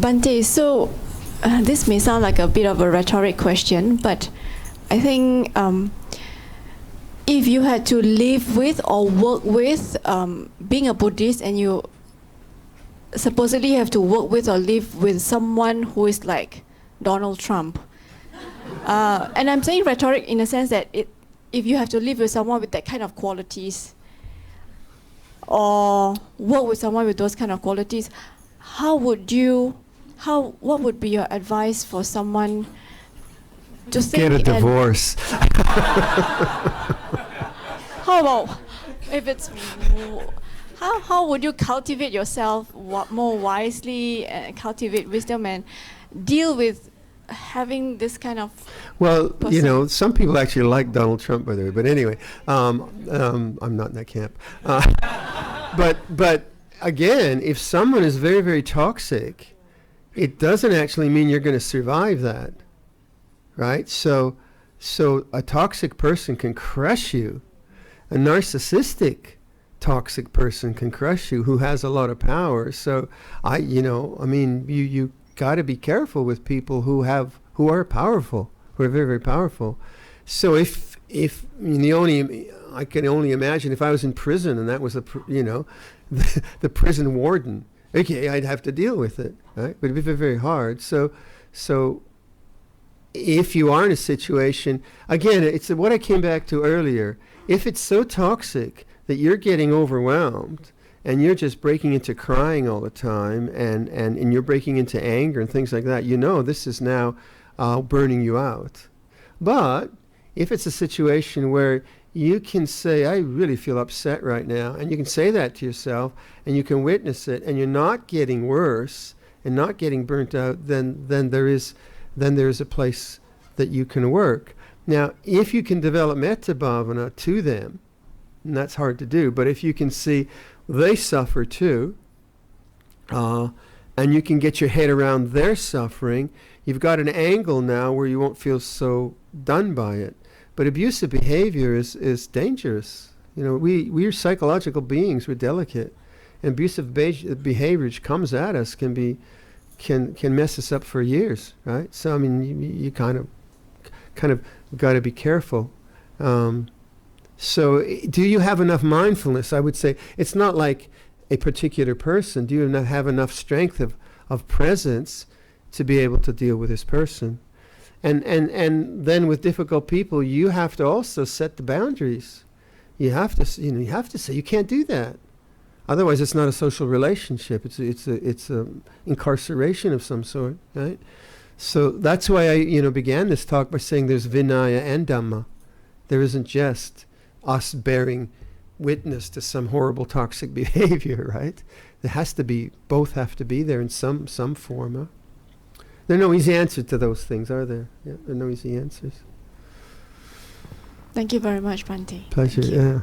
Bhante, so this may sound like a bit of a rhetoric question, but I think if you had to live with or work with being a Buddhist, and you supposedly have to work with or live with someone who is like Donald Trump, and I'm saying rhetoric in a sense that if you have to live with someone with that kind of qualities, or work with someone with those kind of qualities, what would be your advice for someone to say get a divorce? How about if it's how would you cultivate yourself more wisely and cultivate wisdom and deal with having this kind of person? Some people actually like Donald Trump, by the way, but anyway, I'm not in that camp. But again, if someone is very, very toxic, it doesn't actually mean you're going to survive that, right? So a toxic person can crush you. A narcissistic toxic person can crush you who has a lot of power. So you got to be careful with people who are powerful, who are very, very powerful. So I can only imagine if I was in prison and that was the prison warden. Okay, I'd have to deal with it, right? But it'd be very, very hard. So if you are in a situation, again, it's what I came back to earlier. If it's so toxic that you're getting overwhelmed and you're just breaking into crying all the time and you're breaking into anger and things like that, this is now burning you out. But if it's a situation where you can say, I really feel upset right now, and you can say that to yourself and you can witness it, and you're not getting worse and not getting burnt out, then there is a place that you can work. Now, if you can develop metta bhavana to them, and that's hard to do, but if you can see they suffer too, and you can get your head around their suffering, you've got an angle now where you won't feel so done by it. But abusive behavior is dangerous. We're psychological beings, we're delicate. And abusive behavior which comes at us can mess us up for years, right? So you kind of got to be careful. So do you have enough mindfulness? I would say it's not like a particular person. Do you not have enough strength of presence to be able to deal with this person? And then with difficult people, you have to also set the boundaries. You have to say you can't do that. Otherwise, it's not a social relationship. It's a incarceration of some sort, right? So that's why I began this talk by saying there's Vinaya and Dhamma. There isn't just us bearing witness to some horrible toxic behavior, right? Both have to be there in some form. Huh? There are no easy answers to those things, are there? Yeah, there are no easy answers. Thank you very much, Bhante. Pleasure, yeah.